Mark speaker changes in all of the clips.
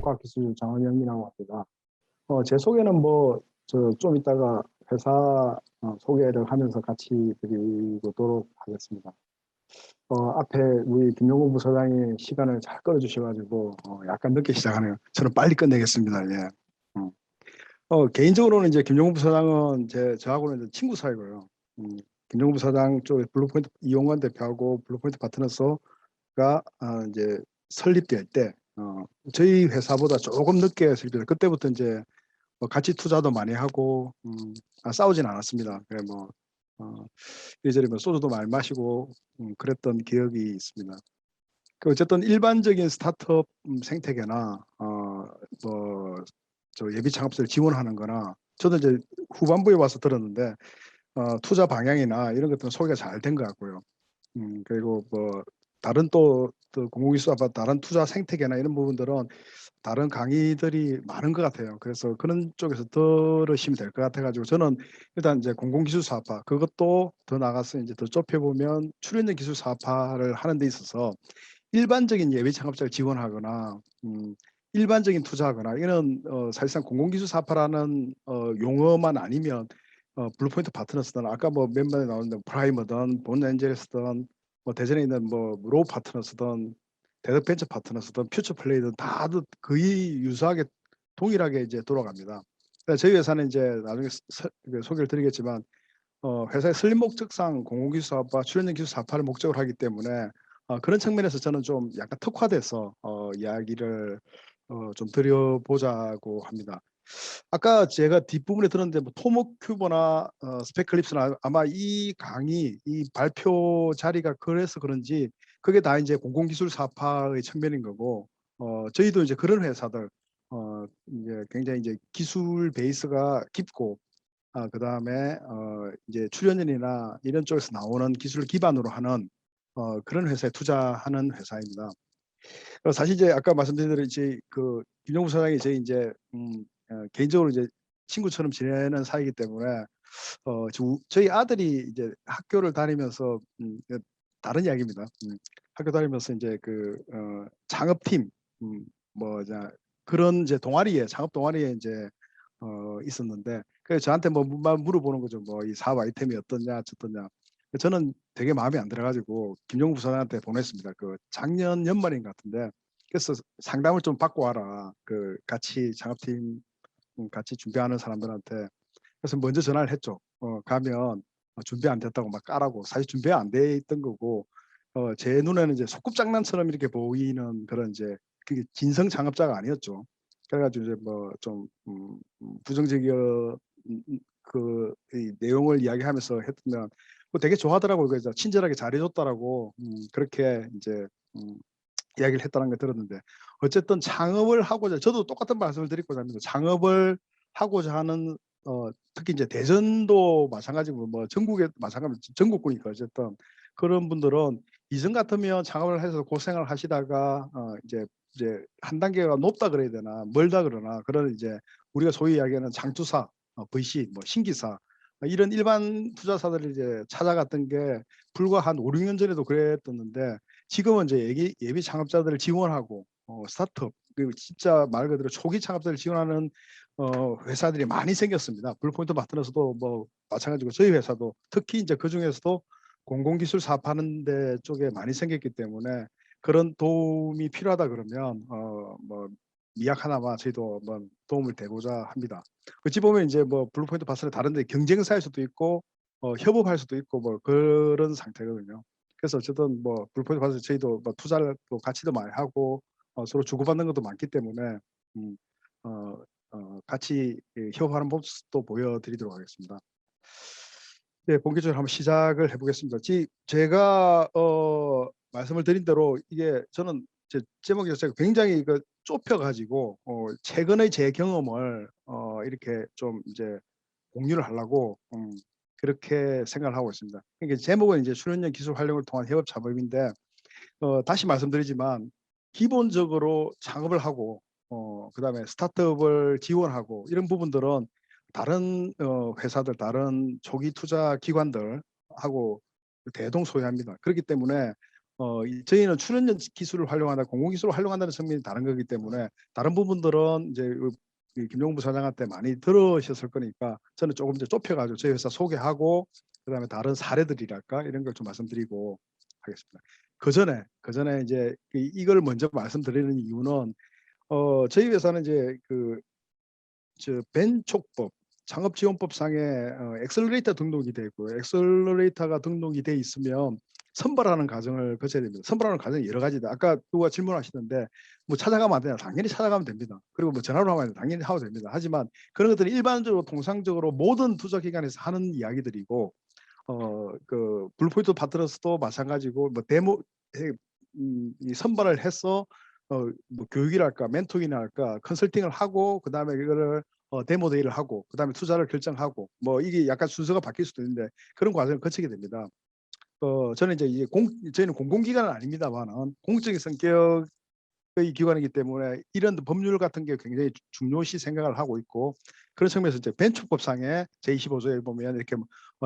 Speaker 1: 한국과학기술 장원영이라고 합니다. 제 소개는 뭐 좀 이따가 회사 소개를 하면서 같이 드리도록 하겠습니다. 앞에 우리 김용호 부사장이 시간을 잘 끌어주셔가지고 약간 늦게 시작하네요. 저는 빨리 끝내겠습니다. 예. 개인적으로는 이제 김용호 부사장은 저하고는 이제 친구 사이고요. 김용호 부사장 쪽에 블루포인트 이용관 대표하고 블루포인트 파트너스가 이제 설립될 때 저희 회사보다 조금 늦게 설립돼서 그때부터 이제 같이 투자도 많이 하고 싸우진 않았습니다. 그래 이리저리 소주도 많이 마시고 그랬던 기억이 있습니다. 어쨌든 일반적인 스타트업 생태계나 저 예비 창업자를 지원하는 거나 저도 이제 후반부에 와서 들었는데 투자 방향이나 이런 것들은 소개가 잘 된 것 같고요. 그리고 다른 또 공공기술 아파트 다른 투자 생태계나 이런 부분들은 다른 강의들이 많은 것 같아요. 그래서 그런 쪽에서 들으시면 될 것 같아가지고 저는 일단 이제 공공기술 사업화 그것도 더 나가서 이제 더 좁혀보면 출연형 기술 사업화를 하는 데 있어서 일반적인 예비 창업자를 지원하거나 일반적인 투자하거나 이런 사실상 공공기술 사업화라는 용어만 아니면 블루포인트 파트너스든 아까 멤버에 나오는 프라이머든 본엔젤스든 대전에 있는 로우 파트너스든 대덕벤처 파트너스든 퓨처플레이든 다들 거의 유사하게 동일하게 이제 돌아갑니다. 저희 회사는 이제 나중에 소개를 드리겠지만 회사의 설립 목적상 공공기술 사업화, 출연형 기술 사업화를 목적으로 하기 때문에 그런 측면에서 저는 좀 약간 특화돼서 이야기를 좀 드려보자고 합니다. 아까 제가 뒷부분에 들었는데 토모큐버나 스펙클립스나 아마 이 강의, 이 발표 자리가 그래서 그런지 그게 다 이제 공공기술 사업화의 측면인 거고 저희도 이제 그런 회사들 이제 굉장히 이제 기술 베이스가 깊고 그다음에 이제 출연연이나 이런 쪽에서 나오는 기술을 기반으로 하는 그런 회사에 투자하는 회사입니다. 사실 이제 아까 말씀드린 대로 이제 김용부 사장이 이제 개인적으로 이제 친구처럼 지내는 사이이기 때문에 저희 아들이 이제 학교를 다니면서 다른 이야기입니다. 학교 다니면서 이제 창업팀 그런 이제 동아리에 창업 동아리에 이제 있었는데 그래서 저한테 물어보는 거죠. 이 사업 아이템이 어떠냐 저떠냐. 저는 되게 마음에 안 들어가지고 김용부 부사장한테 보냈습니다. 작년 연말인 것 같은데 그래서 상담을 좀 받고 와라. 같이 창업팀 같이 준비하는 사람들한테 그래서 먼저 전화를 했죠. 가면 준비 안 됐다고 막 까라고 사실 준비 안 돼 있던 거고 제 눈에는 이제 소꿉장난처럼 이렇게 보이는 그런 이제 그게 진성 창업자가 아니었죠. 그래가지고 이제 좀 부정적인 이 내용을 이야기하면서 했으면 되게 좋아하더라고요. 그래서 친절하게 잘해줬다라고 그렇게 이제 이야기를 했다는 걸 들었는데 어쨌든 창업을 하고자 저도 똑같은 말씀을 드리고자 합니다. 창업을 하고자 하는 특히 이제 대전도 마찬가지고 전국에 마찬가지 전국구니까 어쨌든 그런 분들은 이전 같으면 창업을 해서 고생을 하시다가 이제 한 단계가 높다 그래야 되나 멀다 그러나 그런 이제 우리가 소위 이야기하는 장투사, VC, 신기사 이런 일반 투자사들을 이제 찾아갔던 게 불과 한 5, 6년 전에도 그랬었는데 지금은 이제 예비 창업자들을 지원하고 스타트업 그리고 진짜 말 그대로 초기 창업자를 지원하는 회사들이 많이 생겼습니다. 블루포인트 파트너스도 마찬가지고 저희 회사도 특히 이제 그 중에서도 공공기술 사업하는 데 쪽에 많이 생겼기 때문에 그런 도움이 필요하다 그러면 미약 하나마 저희도 한번 도움을 대고자 합니다. 어찌 보면 이제 블루포인트 파트너 다른데 경쟁사일 수도 있고 협업할 수도 있고 그런 상태거든요. 그래서 어쨌든 블루포인트 파트너 저희도 투자를 또 같이도 많이 하고 서로 주고받는 것도 많기 때문에 같이 협업하는 모습도 보여드리도록 하겠습니다. 네, 본격적으로 한번 시작을 해보겠습니다. 제가 말씀을 드린 대로 이게 저는 제 제목이 굉장히 좁혀가지고 최근의 제 경험을 이렇게 좀 이제 공유를 하려고 그렇게 생각을 하고 있습니다. 그러니까 제목은 이제 출연형 기술 활용을 통한 협업 창업인데 다시 말씀드리지만 기본적으로 창업을 하고 그다음에 스타트업을 지원하고 이런 부분들은 다른 회사들, 다른 초기 투자 기관들하고 대동소이합니다. 그렇기 때문에 저희는 출연전 기술을 활용한다, 공공기술을 활용한다는 측면이 다른 거기 때문에 다른 부분들은 이제 김종국 부사장한테 많이 들으셨을 거니까 저는 조금 이제 좁혀가지고 저희 회사 소개하고 그다음에 다른 사례들이랄까 이런 걸 좀 말씀드리고 하겠습니다. 그 전에 이제 이걸 먼저 말씀드리는 이유는 저희 회사는 이제 벤촉법 창업지원법상에 엑셀러레이터 등록이 돼 있고요. 엑셀러레이터가 등록이 돼 있으면 선발하는 과정을 거쳐야 됩니다. 선발하는 과정이 여러 가지다. 아까 누가 질문하시는데 뭐 찾아가면 안 되냐? 당연히 찾아가면 됩니다. 그리고 뭐 전화로 하면 당연히 하도 됩니다. 하지만 그런 것들이 일반적으로 통상적으로 모든 투자기관에서 하는 이야기들이고 그 블루포인트 파트너스도 마찬가지고 뭐 이 선발을 해서 뭐 교육이랄까 멘토링이나 할까 컨설팅을 하고 그다음에 이거를 데모 데이를 하고 그다음에 투자를 결정하고 뭐 이게 약간 순서가 바뀔 수도 있는데 그런 과정을 거치게 됩니다. 저는 이제 저희는 공공기관은 아닙니다만은 공적인 성격의 기관이기 때문에 이런 법률 같은 게 굉장히 중요시 생각을 하고 있고 그런 측면에서 이제 벤처법상의 제25조에 보면 이렇게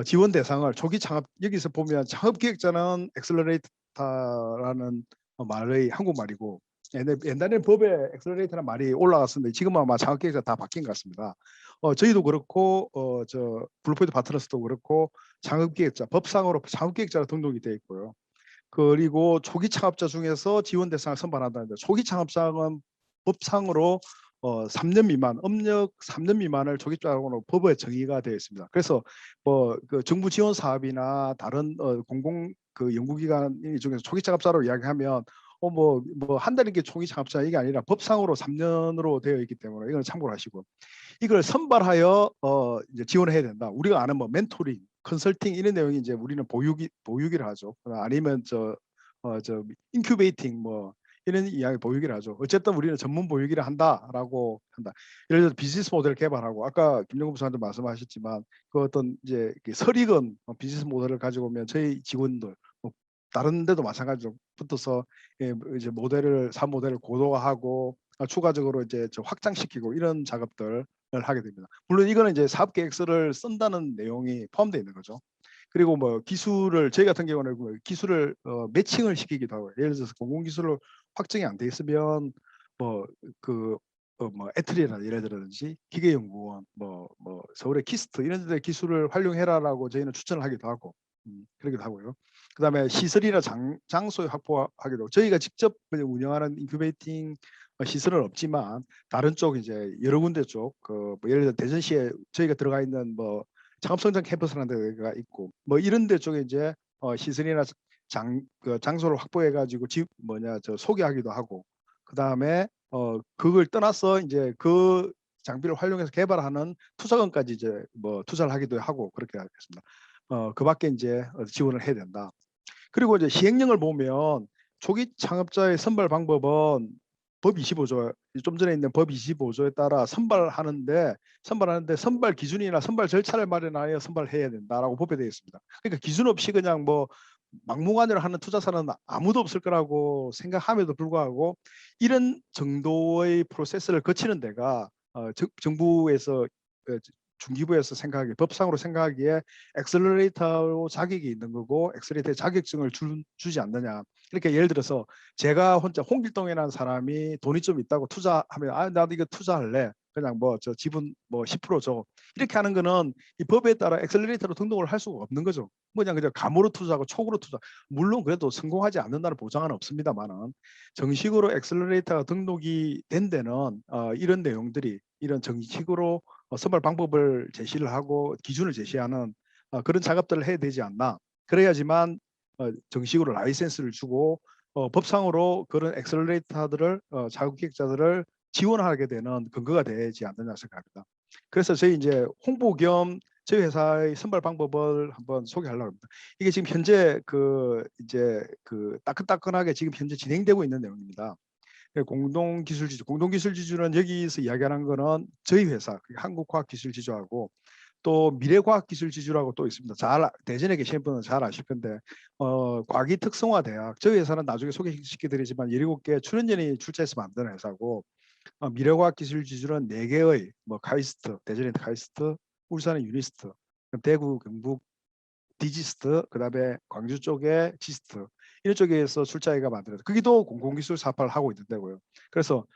Speaker 1: 지원 대상을 초기 창업 여기서 보면 창업기획자는 엑셀러레이터라는 말의 한국말이고 옛날에는 법에 엑셀러레이터라는 말이 올라갔었는데 지금은 아마 창업기획자 다 바뀐 것 같습니다. 저희도 그렇고 저 블루포인트 파트너스도 그렇고 창업기획자 법상으로 창업기획자로 등록이 되어 있고요. 그리고 초기 창업자 중에서 지원 대상을 선발한다는데 초기 창업자는 법상으로 3년 미만, 업력 3년 미만을 초기 창업으로 법에 정의가 되어 있습니다. 그래서 뭐 그 정부 지원 사업이나 다른 공공 그 연구기관 중에서 초기 창업자로 이야기하면 뭐 한 달인 게 초기 창업자 이게 아니라 법상으로 3년으로 되어 있기 때문에 이걸 참고를 하시고 이걸 선발하여 이제 지원해야 된다. 우리가 아는 뭐 멘토링, 컨설팅 이런 내용이 이제 우리는 보육이라 하죠. 아니면 저 인큐베이팅 뭐 이런 이야기 보육이라 하죠. 어쨌든 우리는 전문 보육이라 한다라고 한다. 예를 들어서 비즈니스 모델 개발하고 아까 김정국 부사장도 말씀하셨지만 그 어떤 이제 설익은 비즈니스 모델을 가지고 오면 저희 직원들 뭐 다른 데도 마찬가지로 붙어서 이제 사업 모델을 고도화하고 추가적으로 이제 확장시키고 이런 작업들 하게 됩니다. 물론 이거는 이제 사업 계획서를 쓴다는 내용이 포함되어 있는 거죠. 그리고 뭐 기술을 저희 같은 경우는 기술을 매칭을 시키기도 하고 예를 들어서 공공기술로 확정이 안 돼 있으면 뭐 애트리나 예를 들든지 기계연구원 뭐 서울의 키스트 이런 데 기술을 활용해라라고 저희는 추천을 하기도 하고 그러기도 하고요. 그다음에 시설이나 장소 확보하기도 하고 저희가 직접 운영하는 인큐베이팅 시설은 없지만 다른 쪽 이제 여러 군데 쪽 뭐 예를 들어 대전시에 저희가 들어가 있는 뭐 창업성장 캠퍼스라는 데가 있고 뭐 이런 데 쪽에 이제 시설이나 장소를 확보해 가지고 소개하기도 하고 그다음에 그걸 떠나서 이제 그 장비를 활용해서 개발하는 투자금까지 이제 뭐 투자를 하기도 하고 그렇게 하겠습니다. 그 밖에 이제 지원을 해야 된다. 그리고 이제 시행령을 보면 초기 창업자의 선발 방법은 법 25조 좀 전에 있는 법 25조에 따라 선발하는데 선발 기준이나 선발 절차를 마련하여 선발해야 된다라고 법에 되어 있습니다. 그러니까 기준 없이 그냥 뭐 막무가내로 하는 투자사는 아무도 없을 거라고 생각함에도 불구하고 이런 정도의 프로세스를 거치는 데가 정부에서 중기부에서 생각하기에 법상으로 생각하기에 엑셀러레이터로 자격이 있는 거고 엑셀러레이터 자격증을 주지 않느냐. 그러니까 예를 들어서 제가 혼자 홍길동이라는 사람이 돈이 좀 있다고 투자하면 나도 이거 투자할래. 그냥 뭐 저 지분 뭐 10% 줘. 이렇게 하는 거는 이 법에 따라 엑셀러레이터로 등록을 할 수가 없는 거죠. 그냥 감으로 투자하고 촉으로 투자. 물론 그래도 성공하지 않는다는 보장은 없습니다만은 정식으로 엑셀러레이터가 등록이 된 데는 이런 내용들이 이런 정식으로 선발 방법을 제시를 하고 기준을 제시하는 그런 작업들을 해야 되지 않나. 그래야지만 정식으로 라이센스를 주고 법상으로 그런 엑셀러레이터들을 자국기획자들을 지원하게 되는 근거가 되지 않느냐 생각합니다. 그래서 저희 이제 홍보 겸 저희 회사의 선발 방법을 한번 소개하려고 합니다. 이게 지금 현재 이제 따끈따끈하게 지금 현재 진행되고 있는 내용입니다. 공동기술지주는 여기서 이야기하는 거는 저희 회사 한국과학기술지주하고 또 미래과학기술지주라고 또 있습니다. 대전에 계신 분은 잘 아실 건데 과기특성화대학 저희 회사는 나중에 소개시켜드리지만 17개 출연진이 출자해서 만드는 회사고 미래과학기술지주는 4개의 뭐 카이스트, 대전의 카이스트, 울산의 유니스트, 대구 경북 디지스트, 그다음에 광주 쪽에 지스트 이런 쪽에서 출자회가 만들어서 거기도 공공기술 사업화를 하고 있는데고요. 그래서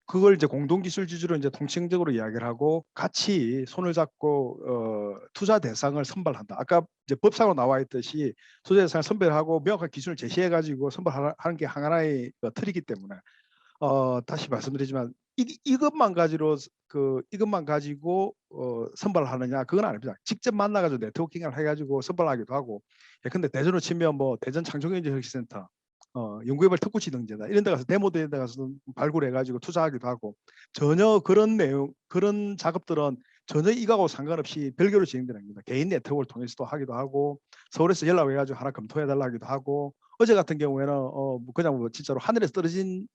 Speaker 1: 그걸 이제 공동기술 지주로 이제 통칭적으로 이야기를 하고 같이 손을 잡고 투자 대상을 선발한다. 아까 이제 법상으로 나와 있듯이 투자 대상을 선별하고 명확한 기준을 제시해 가지고 선발하는 게 하나의 틀이기 때문에 다시 말씀드리지만 이것만 가지로 이것만 가지고 선발하느냐 그건 아닙니다. 직접 만나 가지고 네트워킹을 해 가지고 선발하기도 하고 예컨대 대전으로 치면 뭐 대전 창조경제혁신센터 연구개발 특구지능제다 이런 데 가서 데모대에 가서 발굴해 가지고 투자하기도 하고 전혀 그런 내용 그런 작업들은 전혀 이거하고 상관없이 별개로 진행되는 겁니다. 개인 네트워크를 통해서도 하기도 하고 서울에서 연락해 가지고 하나 검토해 달라 하기도 하고 어제 같은 경우에는 그냥 뭐 진짜로 하늘에서 떨어진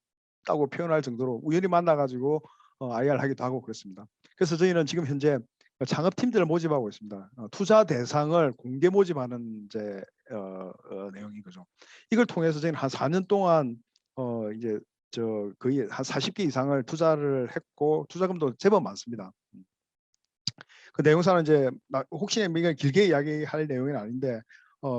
Speaker 1: 다고 표현할 정도로 우연히 만나 가지고 IR 하기도 하고 그렇습니다. 그래서 저희는 지금 현재 창업팀들을 모집하고 있습니다. 투자 대상을 공개 모집하는 이제 내용인 거죠. 이걸 통해서 저희는 한 4년 동안 이제 거의 한 40개 이상을 투자를 했고 투자금도 제법 많습니다. 그 내용사는 이제 혹시 우리가 길게 이야기할 내용은 아닌데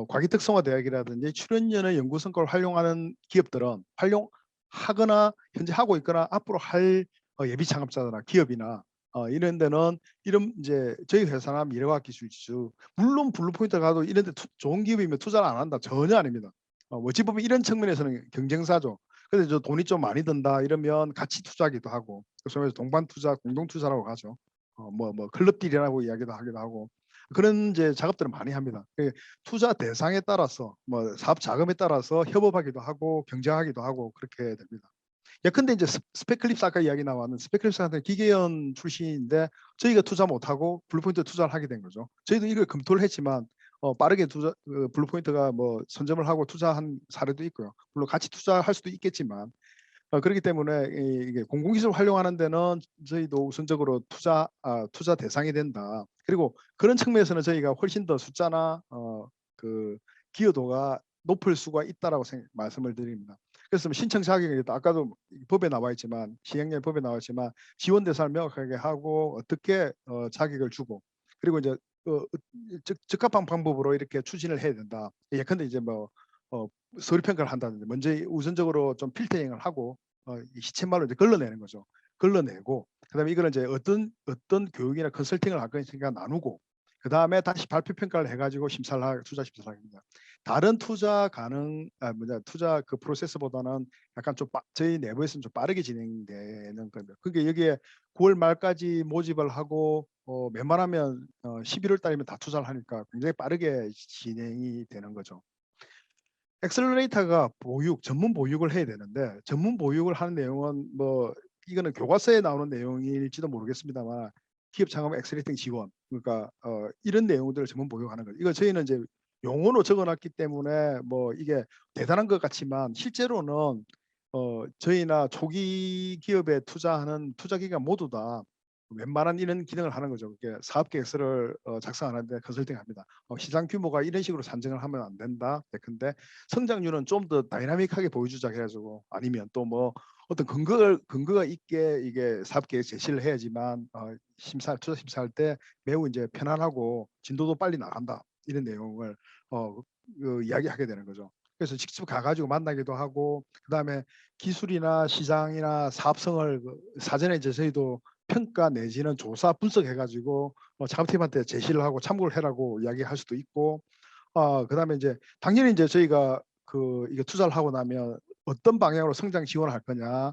Speaker 1: 과기 특성화 대학이라든지 출연연의 연구 성과를 활용하는 기업들은 활용하거나 현재 하고 있거나 앞으로 할 예비 창업자나 기업이나 이런 데는 이런 이제 저희 회사나 미래과학 기술 지수 물론 블루포인트 가도 이런 데 좋은 기업이면 투자를 안 한다 전혀 아닙니다. 어찌 보면 이런 측면에서는 경쟁사죠. 근데 저 돈이 좀 많이 든다 이러면 같이 투자하기도 하고 그래서 동반 투자, 공동 투자라고 하죠. 뭐 클럽딜이라고 이야기도 하기도 하고 그런 이제 작업들을 많이 합니다. 투자 대상에 따라서 뭐 사업 자금에 따라서 협업하기도 하고 경쟁하기도 하고 그렇게 됩니다. 예컨대 이제 스펙클립스 아까 이야기 나왔는 스펙클립스한테 기계연 출신인데 저희가 투자 못하고 블루포인트 투자를 하게 된 거죠. 저희도 이걸 검토를 했지만 빠르게 블루포인트가 뭐 선점을 하고 투자한 사례도 있고요. 물론 같이 투자할 수도 있겠지만 그렇기 때문에 이게 공공기술을 활용하는 데는 저희도 우선적으로 투자 대상이 된다. 그리고 그런 측면에서는 저희가 훨씬 더 숫자나 그 기여도가 높을 수가 있다라고 말씀을 드립니다. 그래서 신청 자격이 아까도 법에 나와 있지만 시행령 법에 나와 있지만 지원 대상을 명확하게 하고 어떻게 자격을 주고 그리고 이제 적합한 방법으로 이렇게 추진을 해야 된다. 예컨대 이제 뭐 서류 평가를 한다든지 먼저 우선적으로 좀 필터링을 하고 시쳇말로 이제 걸러내는 거죠. 걸러내고 그다음에 이거는 이제 어떤 교육이나 컨설팅을 할 것인가 나누고 그다음에 다시 발표 평가를 해가지고 투자 심사를 합니다. 다른 투자 그 프로세스보다는 약간 좀 저희 내부에서는 좀 빠르게 진행되는 겁니다. 그게 여기에 9월 말까지 모집을 하고 웬만하면 11월 달이면 다 투자를 하니까 굉장히 빠르게 진행이 되는 거죠. 엑셀러레이터가 전문 보육을 해야 되는데 전문 보육을 하는 내용은 뭐 이거는 교과서에 나오는 내용일지도 모르겠습니다만 기업 창업 엑셀레이팅 지원 그러니까 이런 내용들을 전문 보육하는 거죠. 이거 저희는 이제 용어로 적어놨기 때문에 뭐 이게 대단한 것 같지만 실제로는 저희나 초기 기업에 투자하는 투자기관 모두 다 웬만한 이런 기능을 하는 거죠. 사업 계획서를 작성하는데 컨설팅합니다. 시장 규모가 이런 식으로 산정을 하면 안 된다. 근데 성장률은 좀 더 다이나믹하게 보여주자 해가지고 아니면 또 뭐 어떤 근거가 있게 이게 사업 계획 제시를 해야지만 투자 심사할 때 매우 이제 편안하고 진도도 빨리 나간다 이런 내용을 이야기하게 되는 거죠. 그래서 직접 가가지고 만나기도 하고 그다음에 기술이나 시장이나 사업성을 사전에 이제 저희도 평가 내지는 조사 분석해가지고 작업팀한테 제시를 하고 참고를 해라고 이야기할 수도 있고 그다음에 이제 당연히 이제 저희가 이게 투자를 하고 나면 어떤 방향으로 성장 지원을 할 거냐,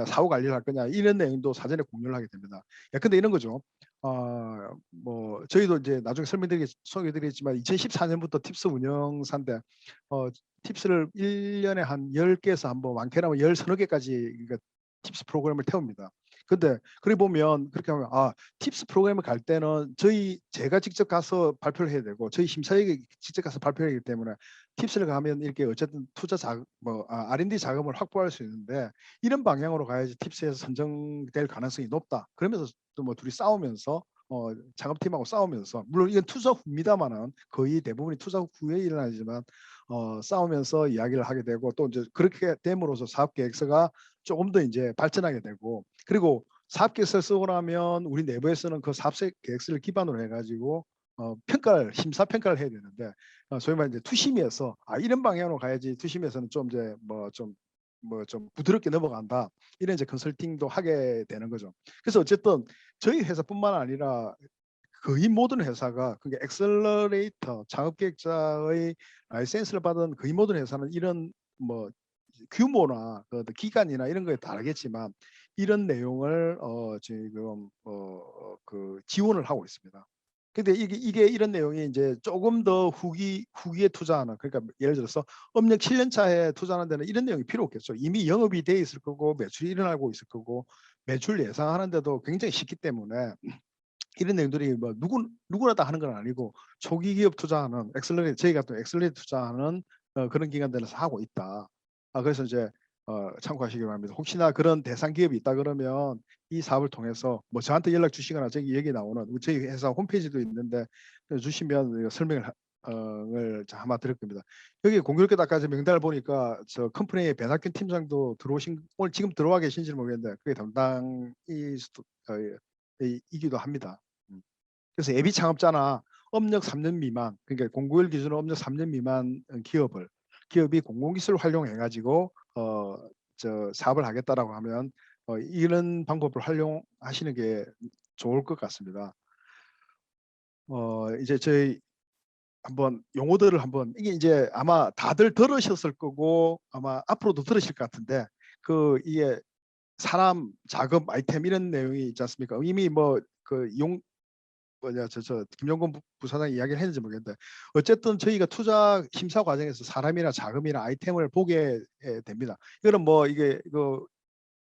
Speaker 1: 사후 관리를 할 거냐 이런 내용도 사전에 공유를 하게 됩니다. 근데 이런 거죠. 뭐 저희도 이제 나중에 소개드리겠지만 2014년부터 팁스 운영사인데 팁스를 1년에 한 10개에서 한번 많게는 10 서너 개까지 그러니까 팁스 프로그램을 태웁니다. 근데 그래 보면 그렇게 하면 팁스 프로그램을 갈 때는 제가 직접 가서 발표를 해야 되고 저희 심사위원이 직접 가서 발표를 하기 때문에 팁스를 가면 이렇게 어쨌든 R&D 자금을 확보할 수 있는데 이런 방향으로 가야지 팁스에서 선정될 가능성이 높다. 그러면서 또 뭐 둘이 싸우면서 작업팀하고 싸우면서 물론 이건 투자 후입니다만은 거의 대부분이 투자 후에 일어나지만 싸우면서 이야기를 하게 되고 또 이제 그렇게 됨으로써 사업 계획서가 조금 더 이제 발전하게 되고 그리고 사업 계획서 쓰고 나면 우리 내부에서는 그 사업 계획서를 기반으로 해가지고 평가를 심사 평가를 해야 되는데 소위 말해 이제 투심이어서 이런 방향으로 가야지 투심에서는 좀 이제 좀 부드럽게 넘어간다 이런 이제 컨설팅도 하게 되는 거죠. 그래서 어쨌든 저희 회사뿐만 아니라 거의 모든 회사가 그게 엑셀러레이터 창업계획자의 라이센스를 받은 거의 모든 회사는 이런 뭐 규모나 그 기간이나 이런 거에 다르겠지만 이런 내용을 지금 그 지원을 하고 있습니다. 근데 이게 이런 내용이 이제 조금 더 후기에 투자하는 그러니까 예를 들어서 업력 7년 차에 투자하는 데는 이런 내용이 필요 없겠죠. 이미 영업이 돼 있을 거고 매출이 일어나고 있을 거고 매출 예상하는데도 굉장히 쉽기 때문에 이런 내용들이 뭐 누구나 다 하는 건 아니고 초기 기업 투자하는 엑셀러레이터 저희가 또 엑셀러레이터 투자하는 그런 기관들에서 하고 있다. 그래서 이제 참고하시기 바랍니다. 혹시나 그런 대상 기업이 있다 그러면 이 사업을 통해서 뭐 저한테 연락 주시거나 저기 얘기 나오는 저희 회사 홈페이지도 있는데 주시면 설명을 을 아마 드릴 겁니다. 여기 공교롭게 아까 명단을 보니까 저 컴퍼니의 배낙균 팀장도 들어오신 오늘 지금 들어와 계신지 모르겠는데 그게 이기도 합니다. 그래서 예비 창업자나 업력 3년 미만, 그러니까 공고일 기준으로 업력 3년 미만 기업이 공공기술을 활용해 가지고 사업을 하겠다라고 하면 이런 방법을 활용하시는 게 좋을 것 같습니다. 이제 저희 한번 용어들을 한번 이게 이제 아마 다들 들으셨을 거고 아마 앞으로도 들으실 것 같은데 이게 사람, 자금, 아이템 이런 내용이 있지 않습니까? 이미 김용건 부사장 이야기를 했는지 모르겠는데 어쨌든 저희가 투자 심사 과정에서 사람이나 자금이나 아이템을 보게 됩니다. 이거는 뭐 이게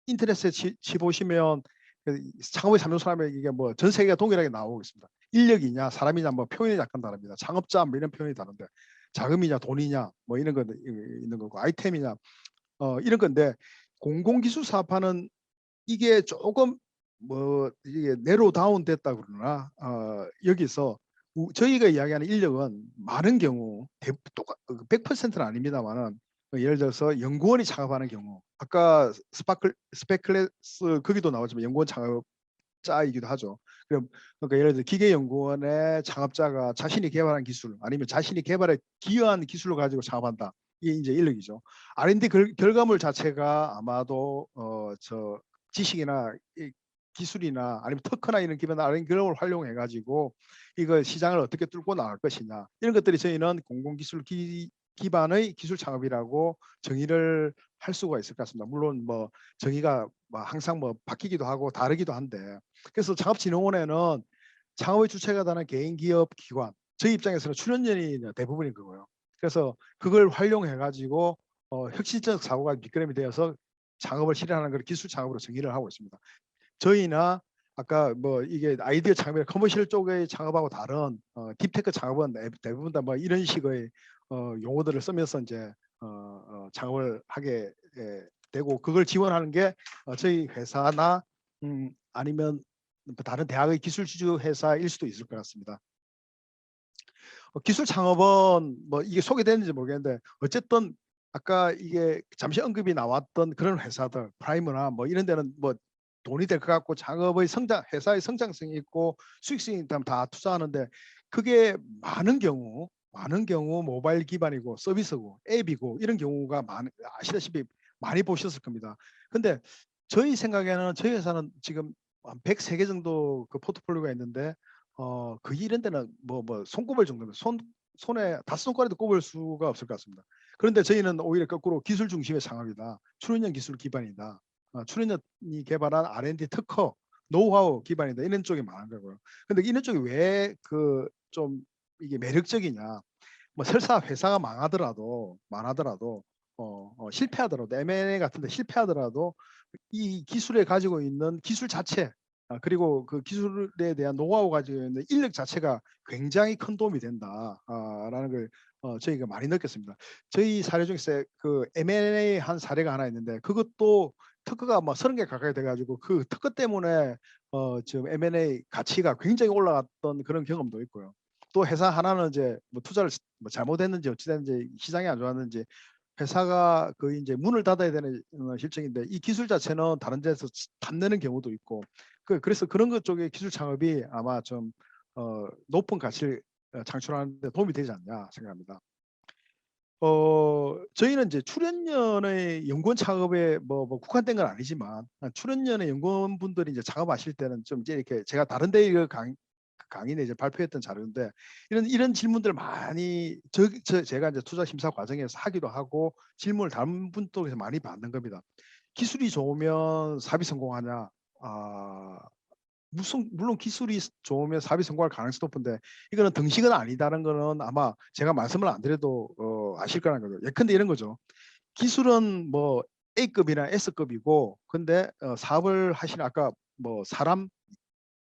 Speaker 1: 인터넷에 치보시면 창업의 3종 산업에 이게 뭐 전 세계가 동일하게 나오고 있습니다. 인력이냐 사람이냐 뭐 표현이 약간 다릅니다. 창업자 뭐 이런 표현이 다른데 자금이냐 돈이냐 뭐 이런 거 있는 거고 아이템이냐 이런 건데 공공기술 사업하는 이게 조금 뭐 이게 내로 다운 됐다 그러나 여기서 저희가 이야기하는 인력은 많은 경우 100%는 아닙니다만은 예를 들어서 연구원이 창업하는 경우 아까 스페클레스 거기도 나오지만 연구원 창업자이기도 하죠. 그러니까 예를 들어 기계연구원의 창업자가 자신이 개발한 기술 아니면 자신이 개발에 기여한 기술을 가지고 창업한다. 이게 이제 인력이죠. R&D 결과물 자체가 아마도 지식이나 기술이나 아니면 특허나 이런 기반 R&D 결과를 활용해 가지고 이거 시장을 어떻게 뚫고 나갈 것이냐 이런 것들이 저희는 공공기술 기반의 기술 창업이라고 정의를 할 수가 있을 것 같습니다. 물론 뭐 정의가 항상 뭐 바뀌기도 하고 다르기도 한데 그래서 창업진흥원에는 창업의 주체가 되는 개인 기업 기관 저희 입장에서는 출연연이 대부분인 거고요. 그래서 그걸 활용해 가지고 혁신적 사고가 밑거름이 되어서 창업을 실현하는 걸 기술 창업으로 정의를 하고 있습니다. 저희나 아까 뭐 이게 아이디어 창업이나 커머셜 쪽의 창업하고 다른 딥테크 창업은 대부분 다 뭐 이런 식의 용어들을 쓰면서 이제 창업을 하게 되고 그걸 지원하는 게 저희 회사나 아니면 다른 대학의 기술 주주 회사일 수도 있을 것 같습니다. 기술 창업은 뭐 이게 소개됐는지 모르겠는데 어쨌든 아까 이게 잠시 언급이 나왔던 그런 회사들 프라이머나 뭐 이런 데는 뭐 돈이 될 것 같고 작업의 회사의 성장성이 있고 수익성이 있다면 다 투자하는데 그게 많은 경우 모바일 기반이고 서비스고 앱이고 이런 경우가 아시다시피 많이 보셨을 겁니다. 근데 저희 생각에는 저희 회사는 지금 한 103개 정도 그 포트폴리오가 있는데 그 이런 데는 뭐 손꼽을 정도면 손에 5손가락도 꼽을 수가 없을 것 같습니다. 그런데 저희는 오히려 거꾸로 기술 중심의 창업이다. 출연형 기술 기반이다. 출연연이 개발한 R&D 특허, 노하우 기반이다. 이런 쪽이 많은 거고요. 근데 이런 쪽이 왜 좀 이게 매력적이냐? 뭐 설사 회사가 망하더라도 실패하더라도 M&A 같은 데 실패하더라도 이 기술에 가지고 있는 기술 자체 그리고 그 기술에 대한 노하우 가지고 있는 인력 자체가 굉장히 큰 도움이 된다라는 걸 저희가 많이 느꼈습니다. 저희 사례 중에서 그 M&A 한 사례가 하나 있는데 그것도 특허가 뭐 30개 가까이 돼가지고 그 특허 때문에 지금 M&A 가치가 굉장히 올라갔던 그런 경험도 있고요. 또 회사 하나는 이제 뭐 투자를 뭐 잘못했는지 어찌됐는지 시장이 안 좋았는지 회사가 이제 문을 닫아야 되는 실정인데 이 기술 자체는 다른 데서 탐내는 경우도 있고 그래서 그런 것 쪽에 기술 창업이 아마 좀 높은 가치를 창출하는 데 도움이 되지 않냐 생각합니다. 저희는 이제 출연연의 연구원 창업에 뭐 국한된 건 아니지만 출연연의 연구원분들이 이제 창업하실 때는 좀 이제 이렇게 제가 다른 데 강의에 이제 발표했던 자료인데 이런 질문들 많이 제가 이제 투자 심사 과정에서 하기도 하고 질문을 다른 분들에서 많이 받는 겁니다. 기술이 좋으면 사업이 성공하냐? 물론 기술이 좋으면 사업이 성공할 가능성이 높은데 이거는 등식은 아니다는 거는 아마 제가 말씀을 안 드려도 아실 거라는 거죠. 예컨대 이런 거죠. 기술은 뭐 A급이나 S급이고 근데 사업을 하시는 아까 뭐 사람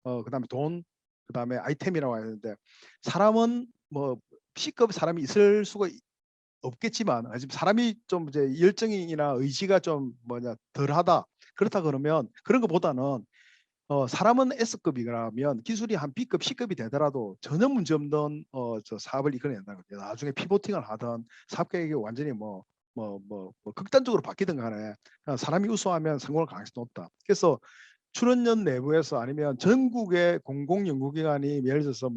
Speaker 1: 그다음에 돈 그다음에 아이템이라고 하는데 사람은 뭐 C급 사람이 있을 수가 없겠지만 지금 사람이 좀 이제 열정이나 의지가 좀 덜하다 그렇다 그러면 그런 것보다는 사람은 S급이라면 기술이 한 B급, C급이 되더라도 전혀 문제 없는 저 사업을 이끌어낸다는 거죠. 나중에 피보팅을 하든 사업 계획이 완전히 극단적으로 바뀌든 간에 사람이 우수하면 성공할 가능성이 높다. 그래서 출연연 내부에서 아니면 전국의 공공연구기관이 예를 들어서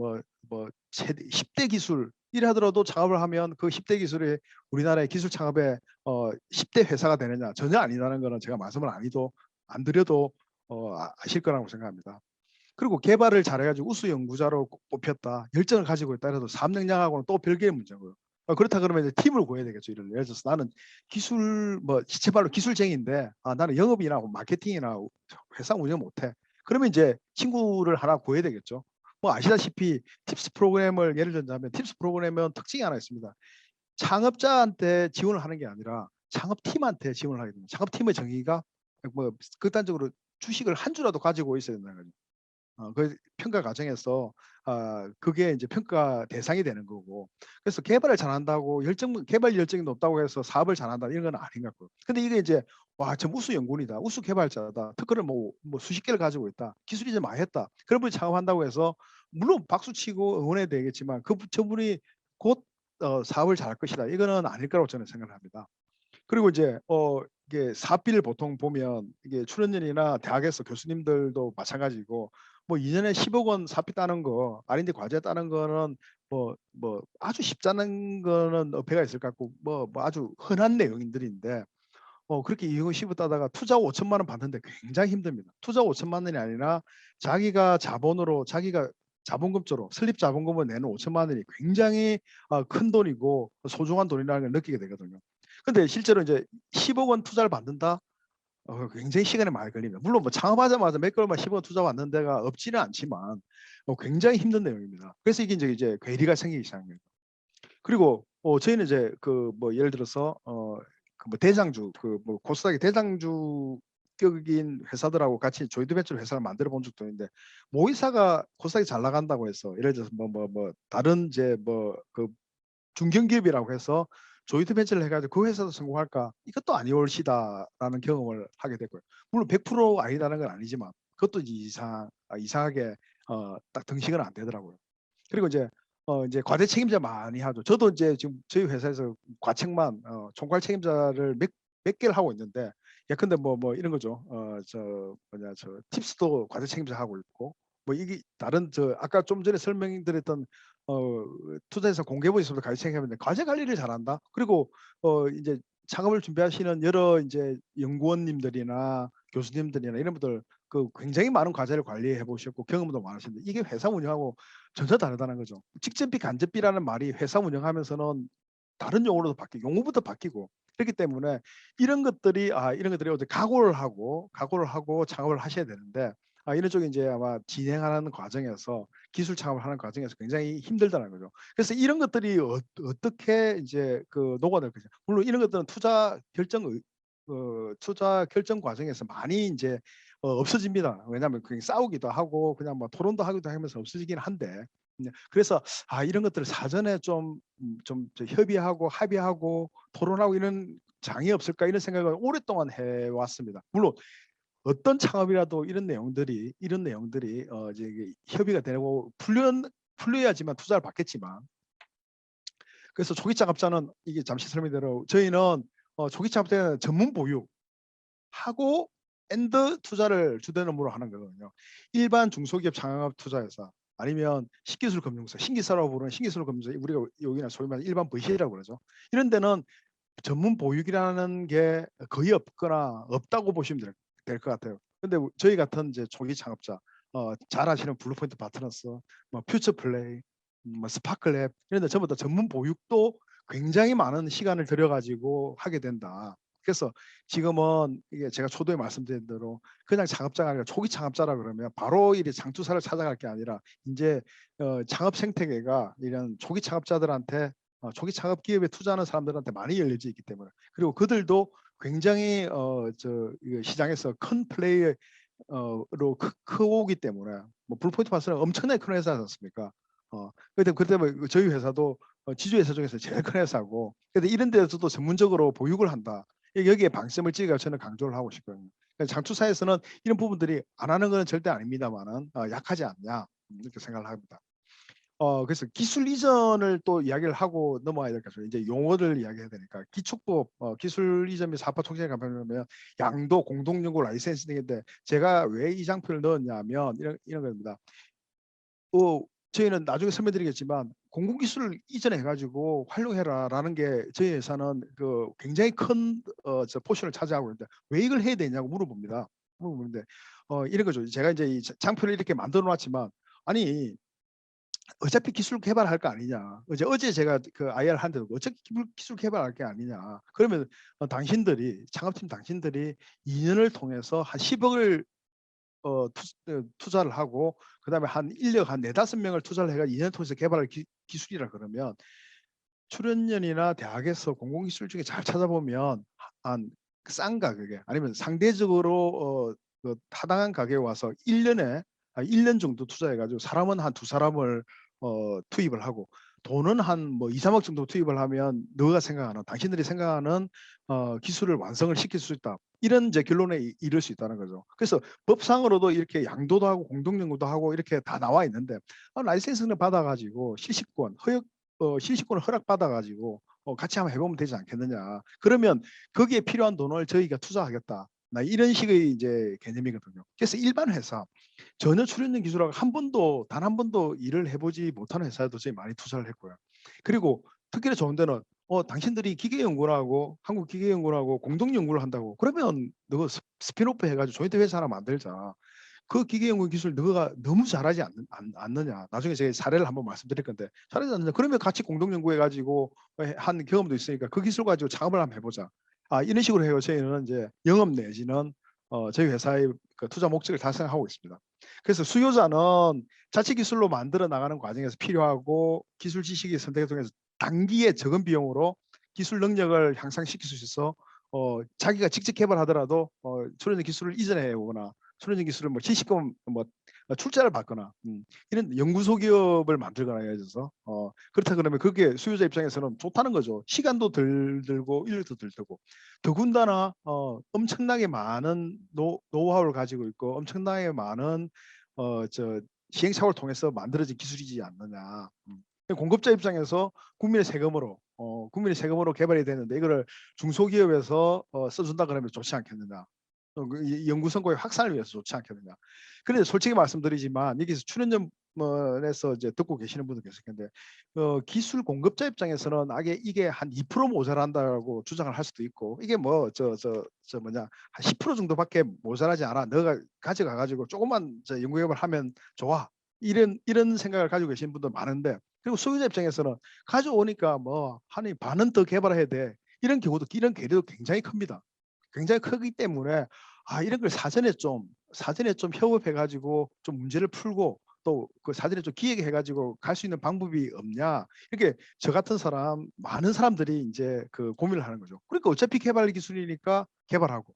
Speaker 1: 최대 10대 기술 이라더라도 창업을 하면 그 10대 기술이 우리나라의 기술 창업의 10대 회사가 되느냐 전혀 아니라는 거는 제가 말씀을 안 드려도 아실 거라고 생각합니다. 그리고 개발을 잘해가지고 우수 연구자로 뽑혔다. 열정을 가지고 있다 해도 사업 역량하고는 또 별개의 문제고요. 그렇다 그러면 이제 팀을 구해야 되겠죠. 예를 들어서 나는 기술 시체발로 기술쟁인데 나는 영업이나 마케팅이나 회사 운영 못해. 그러면 이제 친구를 하나 구해야 되겠죠. 뭐 아시다시피 팁스 프로그램을 예를 들자면 팁스 프로그램은 특징이 하나 있습니다. 창업자한테 지원을 하는 게 아니라 창업팀한테 지원을 하게 됩니다. 창업팀의 정의가 극단적으로 주식을 한 주라도 가지고 있어야 된다는 거죠. 그 평가 과정에서 그게 이제 평가 대상이 되는 거고 그래서 개발을 잘한다고 개발 열정이 높다고 해서 사업을 잘한다 이런 건 아닌 것 같고요. 근데 이게 이제 저 우수 연구원이다, 우수 개발자다, 특허를 뭐 수십 개를 가지고 있다, 기술이 좀 많이 했다. 그런 분이 창업한다고 해서 물론 박수치고 응원해야 되겠지만 저분이 곧 사업을 잘할 것이다. 이거는 아닐 거라고 저는 생각을 합니다. 그리고 이제 이게 사업비를 보통 보면 이게 출연연이나 대학에서 교수님들도 마찬가지고 뭐 2년에 10억 원 사업비 따는 거 R&D 과제 따는 거는 아주 쉽다는 거는 어폐가 있을 것 같고 아주 흔한 내용들인데 그렇게 2억 10억 따다가 투자 5천만 원 받는데 굉장히 힘듭니다. 투자 5천만 원이 아니라 자기가 자본금조로 설립 자본금을 내는 5천만 원이 굉장히 큰 돈이고 소중한 돈이라는 걸 느끼게 되거든요. 근데 실제로 이제 10억 원 투자를 받는다? 굉장히 시간이 많이 걸립니다. 물론 창업하자마자 몇 개월만 10억 원 투자 받는 데가 없지는 않지만 굉장히 힘든 내용입니다. 그래서 이게 이제 괴리가 생기기 시작합니다. 그리고 저희는 이제 예를 들어서 대장주 코스닥의 대장주격인 회사들하고 같이 조인트벤처 회사를 만들어 본 적도 있는데 모의사가 코스닥이 잘 나간다고 해서 예를 들어서 다른 이제 그 중견기업이라고 해서 조인트벤처를 해가지고 그 회사도 성공할까? 이것도 아니올시다라는 경험을 하게 됐고요. 물론 100% 아니다는 건 아니지만 그것도 이상하게 딱 등식은 안 되더라고요. 그리고 이제 과제 책임자 많이 하죠. 저도 이제 지금 저희 회사에서 과책만 총괄 책임자를 몇 개를 하고 있는데 예컨대 이런 거죠. 저 팁스도 과제 책임자 하고 있고 이게 다른 아까 좀 전에 설명드렸던 투자에서 공개부에서도 과제 책임자인데 과제 관리를 잘한다. 그리고 이제 창업을 준비하시는 여러 이제 연구원님들이나 교수님들이나 이런 분들 굉장히 많은 과제를 관리해 보셨고 경험도 많으신데 이게 회사 운영하고 전혀 다르다는 거죠. 직전비 간접비라는 말이 회사 운영하면서는 다른 용어로도 바뀌고 용어부터 바뀌고 그렇기 때문에 이런 것들이 어제 각오를 하고 창업을 하셔야 되는데 이런 쪽에 이제 아마 진행하는 과정에서 기술 창업을 하는 과정에서 굉장히 힘들다는 거죠. 그래서 이런 것들이 어떻게 이제 녹아들 거죠. 물론 이런 것들은 투자 결정 과정에서 많이 이제 없어집니다. 왜냐하면 그냥 싸우기도 하고 그냥 토론도 하기도 하면서 없어지긴 한데 그래서 이런 것들을 사전에 좀 협의하고 합의하고 토론하고 이런 장이 없을까 이런 생각을 오랫동안 해왔습니다. 물론 어떤 창업이라도 이런 내용들이 이제 협의가 되고 풀려야지만 투자를 받겠지만 그래서 초기 창업자는 이게 잠시 설명대로 저희는 초기 창업자는 전문 보유하고 엔드 투자를 주된 업무로 하는 거거든요. 일반 중소기업 창업 투자회사 아니면 신기술금융서, 신기사라고 부르는 신기술금융서, 우리가 여기나 소위 말하는 일반 VC라고 그러죠. 이런 데는 전문 보육이라는 게 거의 없거나 없다고 보시면 될 것 같아요. 근데 저희 같은 이제 초기 창업자, 잘 아시는 블루포인트 파트너스, 뭐 퓨처플레이, 뭐 스파클랩 이런 데 전부 다 전문 보육도 굉장히 많은 시간을 들여가지고 하게 된다. 그래서 지금은 이게 제가 초도에 말씀드린 대로 그냥 창업자가 아니라 초기 창업자라 그러면 바로 이제 장투사를 찾아갈 게 아니라 이제 창업 생태계가 이런 초기 창업자들한테 초기 창업 기업에 투자하는 사람들한테 많이 열려져 있기 때문에, 그리고 그들도 굉장히 시장에서 큰 플레이로 크오기 때문에, 뭐 블루포인트 파스는 엄청나게 큰 회사지 않습니까? 그때 뭐 저희 회사도 지주 회사 중에서 제일 큰 회사고, 근데 이런 데서도 전문적으로 보육을 한다. 여기에 방점을 찍어 저는 강조를 하고 싶거든요. 장투사에서는 이런 부분들이 안 하는 건 절대 아닙니다만은 약하지 않냐, 이렇게 생각을 합니다. 그래서 기술 이전을 또 이야기를 하고 넘어가야 될 것 같아요. 이제 용어를 이야기해야 되니까 기축법, 기술 이전 및 사업화 총괄 간판이면 양도, 공동연구, 라이센스 등인데, 제가 왜 이 장표를 넣었냐면 이런 겁니다. 저희는 나중에 설명드리겠지만 공공기술을 이전해가지고 활용해라라는 게 저희 회사는 그 굉장히 큰 포션을 차지하고 있는데, 왜 이걸 해야 되냐고 물어보는데 이런 거죠. 제가 이제 이 장표를 이렇게 만들어 놨지만, 아니 어차피 기술 개발할 거 아니냐. 어제 제가 그 IR 한데도 어차피 기술 개발할 게 아니냐. 그러면 당신들이 창업팀 당신들이 2년을 통해서 한 10억을 투자를 하고, 그다음에 한 인력 한 4-5명을 투자를 해가 2년 통해서 개발할 기술이라 그러면, 출연연이나 대학에서 공공기술 중에 잘 찾아보면 한 싼 가격에, 아니면 상대적으로 타당한 가격에 와서 1년 정도 투자해가지고 사람은 한 2사람을 투입을 하고, 돈은 한 뭐 2-3억 정도 투입을 하면 너가 생각하는, 당신들이 생각하는 기술을 완성을 시킬 수 있다. 이런 이제 결론에 이를 수 있다는 거죠. 그래서 법상으로도 이렇게 양도도 하고 공동연구도 하고 이렇게 다 나와 있는데, 라이센스를 받아가지고 실시권을 허락받아가지고 같이 한번 해보면 되지 않겠느냐. 그러면 거기에 필요한 돈을 저희가 투자하겠다. 이런 식의 이제 개념이거든요. 그래서 일반 회사, 전혀 출연진 기술하고 단 한 번도 일을 해보지 못하는 회사에도 저희 많이 투자를 했고요. 그리고 특히나 좋은 데는 당신들이 기계연구하고 한국기계연구하고 공동연구를 한다고 그러면 너 스피노프 해가지고 조인트 회사 하나 만들자. 그 기계연구 기술 너가 너무 잘하지 않느냐. 나중에 제가 사례를 한번 말씀드릴 건데, 잘하지 않느냐. 그러면 같이 공동연구해가지고 한 경험도 있으니까 그 기술 가지고 창업을 한번 해보자. 이런 식으로 해요. 저희는 이제 영업 내지는 저희 회사의 그 투자 목적을 달성하고 있습니다. 그래서 수요자는 자체 기술로 만들어 나가는 과정에서 필요하고 기술 지식의 선택을 통해서 단기에 적은 비용으로 기술 능력을 향상시킬 수 있어서 자기가 직접 개발하더라도 출연진 기술을 이전해 오거나 출연진 기술을 뭐 지식금 뭐 출자를 받거나 이런 연구소 기업을 만들거나 예를 들어서 그렇다 그러면 그게 수요자 입장에서는 좋다는 거죠. 시간도 덜 들고 인력도 덜 들고, 더군다나 엄청나게 많은 노하우를 가지고 있고 엄청나게 많은 시행착오를 통해서 만들어진 기술이지 않느냐. 공급자 입장에서 국민의 세금으로 개발이 되는데 이거를 중소기업에서 써준다 그러면 좋지 않겠느냐. 연구 성과의 확산을 위해서 좋지 않겠느냐. 그런데 솔직히 말씀드리지만 여기서 출연점에서 이제 듣고 계시는 분도 계실 텐데 기술 공급자 입장에서는 이게 한 2% 모자란다고 주장을 할 수도 있고, 이게 뭐 한 10% 정도밖에 모자라지 않아. 너가 가져가 가지고 조금만 연구 개발 하면 좋아. 이런 생각을 가지고 계신 분도 많은데, 그리고 소유자 입장에서는 가져오니까 뭐 한 반은 더 개발해야 돼. 이런 계류도 굉장히 큽니다. 굉장히 크기 때문에 이런 걸 사전에 좀 협업해 가지고 좀 문제를 풀고 또 그 사전에 좀 기획해 가지고 갈 수 있는 방법이 없냐. 이렇게 저 같은 사람 많은 사람들이 이제 그 고민을 하는 거죠. 그러니까 어차피 개발 기술이니까 개발하고,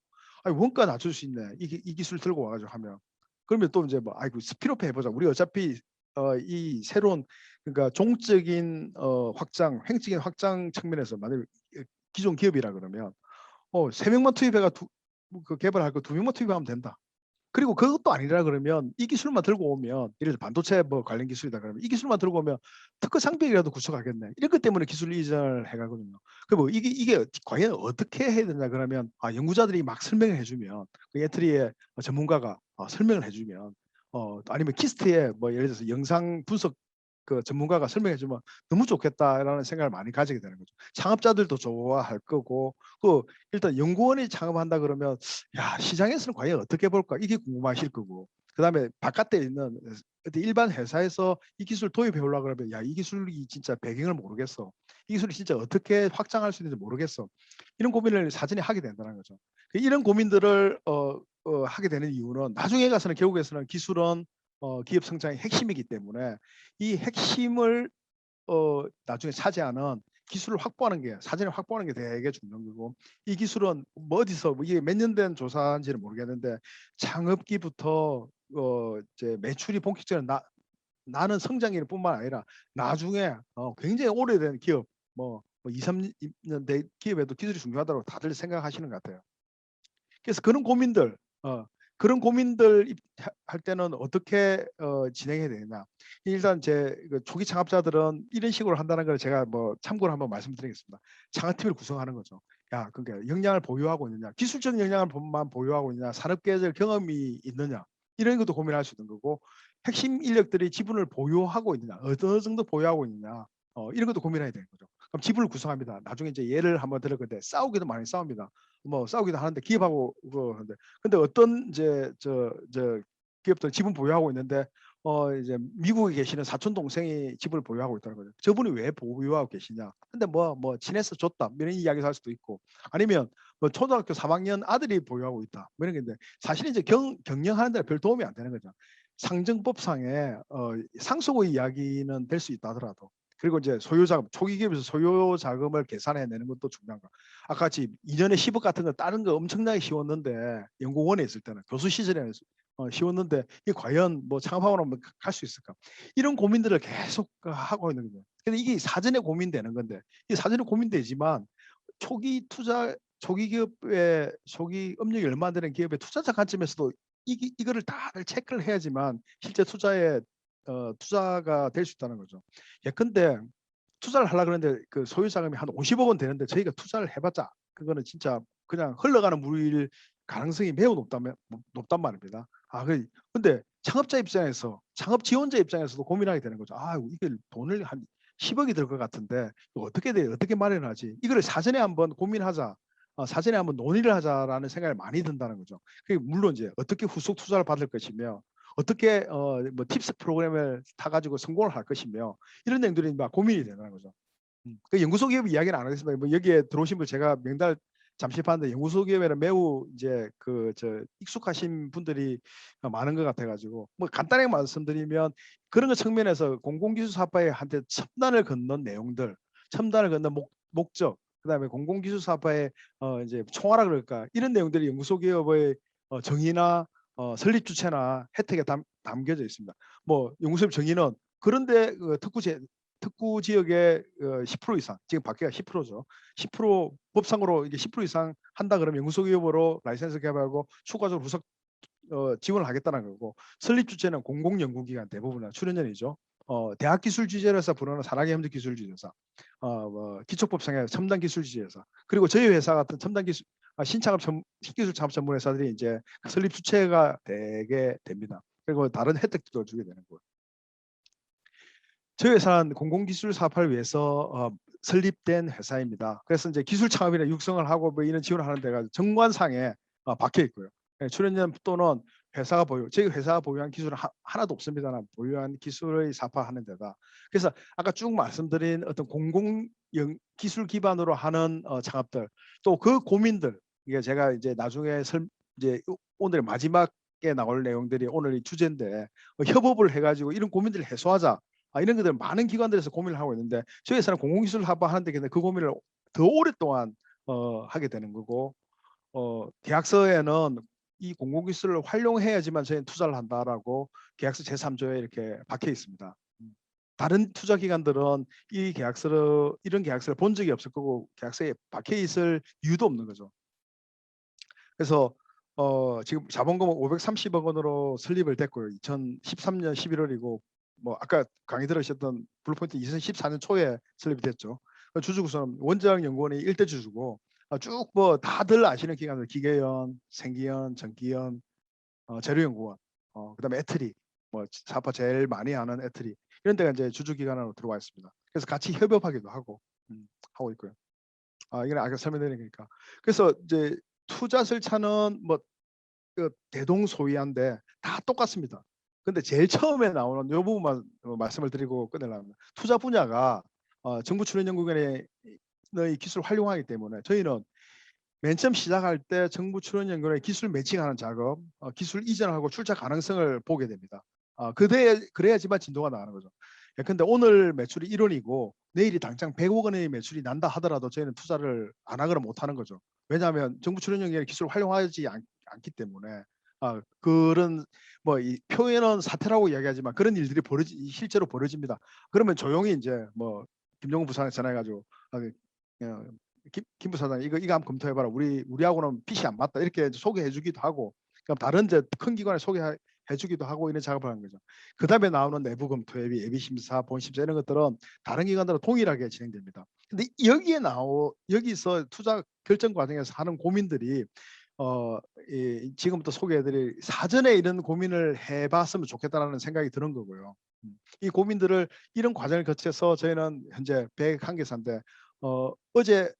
Speaker 1: 원가 낮출 수 있네. 이 기술 들고 와 가지고 하면. 그러면 또 이제 뭐 아이고 스피노프 해 보자. 우리 어차피 이 새로운, 그러니까 종적인 횡적인 확장 측면에서 만약 기존 기업이라 그러면 3명만 투입해가 그 개발할 거 2명만 투입하면 된다. 그리고 그것도 아니라 그러면 이 기술만 들고 오면, 예를 들어 반도체 뭐 관련 기술이다 그러면 이 기술만 들고 오면 특허 장벽이라도 구축하겠네. 이런 것 때문에 기술 이전을 해가거든요. 그뭐 이게 과연 어떻게 해야 되냐 그러면 연구자들이 막 설명을 해주면, 그 엔트리의 전문가가 설명을 해주면 아니면 키스트에 뭐 예를 들어서 영상 분석 그 전문가가 설명해 주면 너무 좋겠다라는 생각을 많이 가지게 되는 거죠. 창업자들도 좋아할 거고 일단 연구원이 창업한다 그러면 야 시장에서는 과연 어떻게 볼까 이게 궁금하실 거고 그다음에 바깥에 있는 일반 회사에서 이 기술 도입해 오려고 그러면 야 이 기술이 진짜 배경을 모르겠어. 이 기술이 진짜 어떻게 확장할 수 있는지 모르겠어. 이런 고민을 사전에 하게 된다는 거죠. 이런 고민들을 하게 되는 이유는 나중에 가서는 결국에서는 기술은 기업 성장의 핵심이기 때문에 이 핵심을 나중에 차지하는 기술을 확보하는 게 사전에 확보하는 게 되게 중요한 거고 이 기술은 뭐 어디서 이게 몇 년 된 조사인지는 모르겠는데 창업기부터 이제 매출이 본격적으로 나는 성장일 뿐만 아니라 나중에 굉장히 오래된 기업 뭐 2, 3년 된 기업에도 기술이 중요하다고 다들 생각하시는 것 같아요. 그래서 그런 고민들 할 때는 어떻게 진행해야 되냐. 일단 그 초기 창업자들은 이런 식으로 한다는 걸 제가 뭐 참고로 한번 말씀드리겠습니다. 창업팀을 구성하는 거죠. 야, 그러니까 역량을 보유하고 있느냐, 기술적 역량만 보유하고 있느냐, 산업계적 경험이 있느냐, 이런 것도 고민할 수 있는 거고, 핵심 인력들이 지분을 보유하고 있느냐, 어느 정도 보유하고 있느냐, 이런 것도 고민해야 되는 거죠. 그럼 지분을 구성합니다. 나중에 이제 예를 한번 들을 건데 싸우기도 많이 싸웁니다. 뭐 싸우기도 하는데 기업하고 그거 하는데 근데 어떤 이제 저 기업들 지분 보유하고 있는데 이제 미국에 계시는 사촌 동생이 집을 보유하고 있다는 거죠. 저분이 왜 보유하고 계시냐? 근데 뭐 친해서 줬다 이런 이야기를 할 수도 있고 아니면 뭐 초등학교 3학년 아들이 보유하고 있다 뭐 이런 게 있는데 사실 이제 경영하는 데 별 도움이 안 되는 거죠. 상정법상의 상속의 이야기는 될 수 있다 하더라도 그리고 이제 소요자금 초기 기업에서 소요자금을 계산해내는 것도 중요한 거. 아까 같이 2년에 10억 같은 거 다른 거 엄청나게 쉬웠는데 연구원에 있을 때는 교수 시절에 쉬웠는데 이게 과연 뭐 창업하고 나면 갈 수 있을까? 이런 고민들을 계속 하고 있는 거죠. 근데 이게 사전에 고민되는 건데 이 사전에 고민되지만 초기 기업의 초기 업력이 얼마 안 되는 기업의 투자자 관점에서도 이거를 다들 체크를 해야지만 실제 투자가 될 수 있다는 거죠. 예컨대 투자를 하려고 그러는데 그 소유 자금이 한 50억 원 되는데 저희가 투자를 해봤자 그거는 진짜 그냥 흘러가는 물일 가능성이 매우 높단 말입니다. 근데 창업자 입장에서 창업 지원자 입장에서도 고민하게 되는 거죠. 이게 돈을 한 10억이 들 것 같은데 어떻게 돼? 어떻게 마련하지? 이거를 사전에 한번 고민하자. 사전에 한번 논의를 하자라는 생각이 많이 든다는 거죠. 물론 이제 어떻게 후속 투자를 받을 것이며 어떻게 뭐 팁스 프로그램을 타가지고 성공을 할 것이며 이런 내용들이 막 고민이 되는 거죠. 그 연구소 기업 이야기는 안 하겠습니다. 뭐 여기에 들어오신 분 제가 명단 잠시 봤는데 연구소 기업에는 매우 이제 익숙하신 분들이 많은 것 같아가지고 뭐 간단하게 말씀드리면 그런 것 측면에서 공공기술사업화에 한테 첨단을 걷는 내용들, 첨단을 걷는 목적, 그다음에 공공기술사업화의 이제 총괄화 그럴까 이런 내용들이 연구소 기업의 정의나 설립 주체나 혜택에 담겨져 있습니다. 뭐 연구소의 정의는 그런데 특구 지역의 10% 이상, 지금 밖에가 10%죠. 10% 법상으로 이게 10% 이상 한다 그러면 연구소 기업으로 라이센스 개발하고 추가적으로 후속 지원을 하겠다는 거고 설립 주체는 공공연구기관 대부분은 출연연이죠. 대학기술지원회사 부르는 산학예험기술지원회사, 기초법상의 첨단기술지원회사, 그리고 저희 회사 같은 첨단기술 신창업 신기술 창업 전문 회사들이 이제 설립 주체가 되게 됩니다. 그리고 다른 혜택도 주게 되는 거예요. 저희 회사는 공공기술 사업화를 위해서 설립된 회사입니다. 그래서 이제 기술 창업이나 육성을 하고 뭐 이런 지원을 하는 데가 정관상에 박혀 있고요. 출연연 또는 저희 회사가 보유한 기술은 하나도 없습니다. 보유한 기술의 사업화하는 데다. 그래서 아까 쭉 말씀드린 어떤 공공 기술 기반으로 하는 창업들, 또 그 고민들, 이게 제가 이제 나중에 이제 오늘 마지막에 나올 내용들이 오늘 이 주제인데 협업을 해가지고 이런 고민들을 해소하자. 이런 것들 많은 기관들에서 고민을 하고 있는데 저희 회사는 공공기술 사업화하는데 그 고민을 더 오랫동안 하게 되는 거고 계약서에는 이 공공기술을 활용해야지만 저희는 투자를 한다라고 계약서 제3조에 이렇게 박혀 있습니다. 다른 투자 기관들은 이런 계약서를 본 적이 없을 거고 계약서에 박혀 있을 이유도 없는 거죠. 그래서 지금 자본금은 530억 원으로 설립을 됐고요. 2013년 11월이고 뭐 아까 강의 들으셨던 블루포인트 2014년 초에 설립이 됐죠. 주주구조는 원자력연구원이 1대 주주고 쭉 뭐 다들 아시는 기관들 기계연, 생기연, 전기연, 재료연구원, 그다음에 애트리 뭐 사파 제일 많이 하는 애들이 이런 데가 이제 주주기관으로 들어와 있습니다. 그래서 같이 협업하기도 하고 하고 있고요. 이건 아까 설명드리니까. 그래서 이제 투자 절차는 뭐 대동소이한데 다 똑같습니다. 근데 제일 처음에 나오는 요 부분만 말씀을 드리고 끝내려고 합니다. 투자 분야가 정부 출연연구원의 기술을 활용하기 때문에 저희는 맨 처음 시작할 때 정부 출연연구원의 기술 매칭하는 작업, 기술 이전하고 출자 가능성을 보게 됩니다. 그래야지만 진도가 나가는 거죠. 근데 오늘 매출이 1원이고 내일이 당장 100억 원의 매출이 난다 하더라도 저희는 투자를 안 하거나 못 하는 거죠. 왜냐하면 정부 출연연구원의 기술을 활용하지 않기 때문에 그런 뭐 이 표현은 사태라고 이야기하지만 그런 일들이 실제로 벌어집니다. 그러면 조용히 이제 뭐 김종국 부사장에 전화해가지고 김 부사장 이거 한번 검토해봐라. 우리하고는 핏이 안 맞다. 이렇게 소개해주기도 하고, 그럼 다른 이제 큰 기관에 소개해주기도 하고 이런 작업을 하는 거죠. 그 다음에 나오는 내부 검토, 예비 심사, 본심사 이런 것들은 다른 기관들은 동일하게 진행됩니다. 근데 여기서 투자 결정 과정에서 하는 고민들이 지금부터 소개해드릴 사전에 이런 고민을 해봤으면 좋겠다라는 생각이 드는 거고요. 이 고민들을 이런 과정을 거쳐서 저희는 현재 101개사인데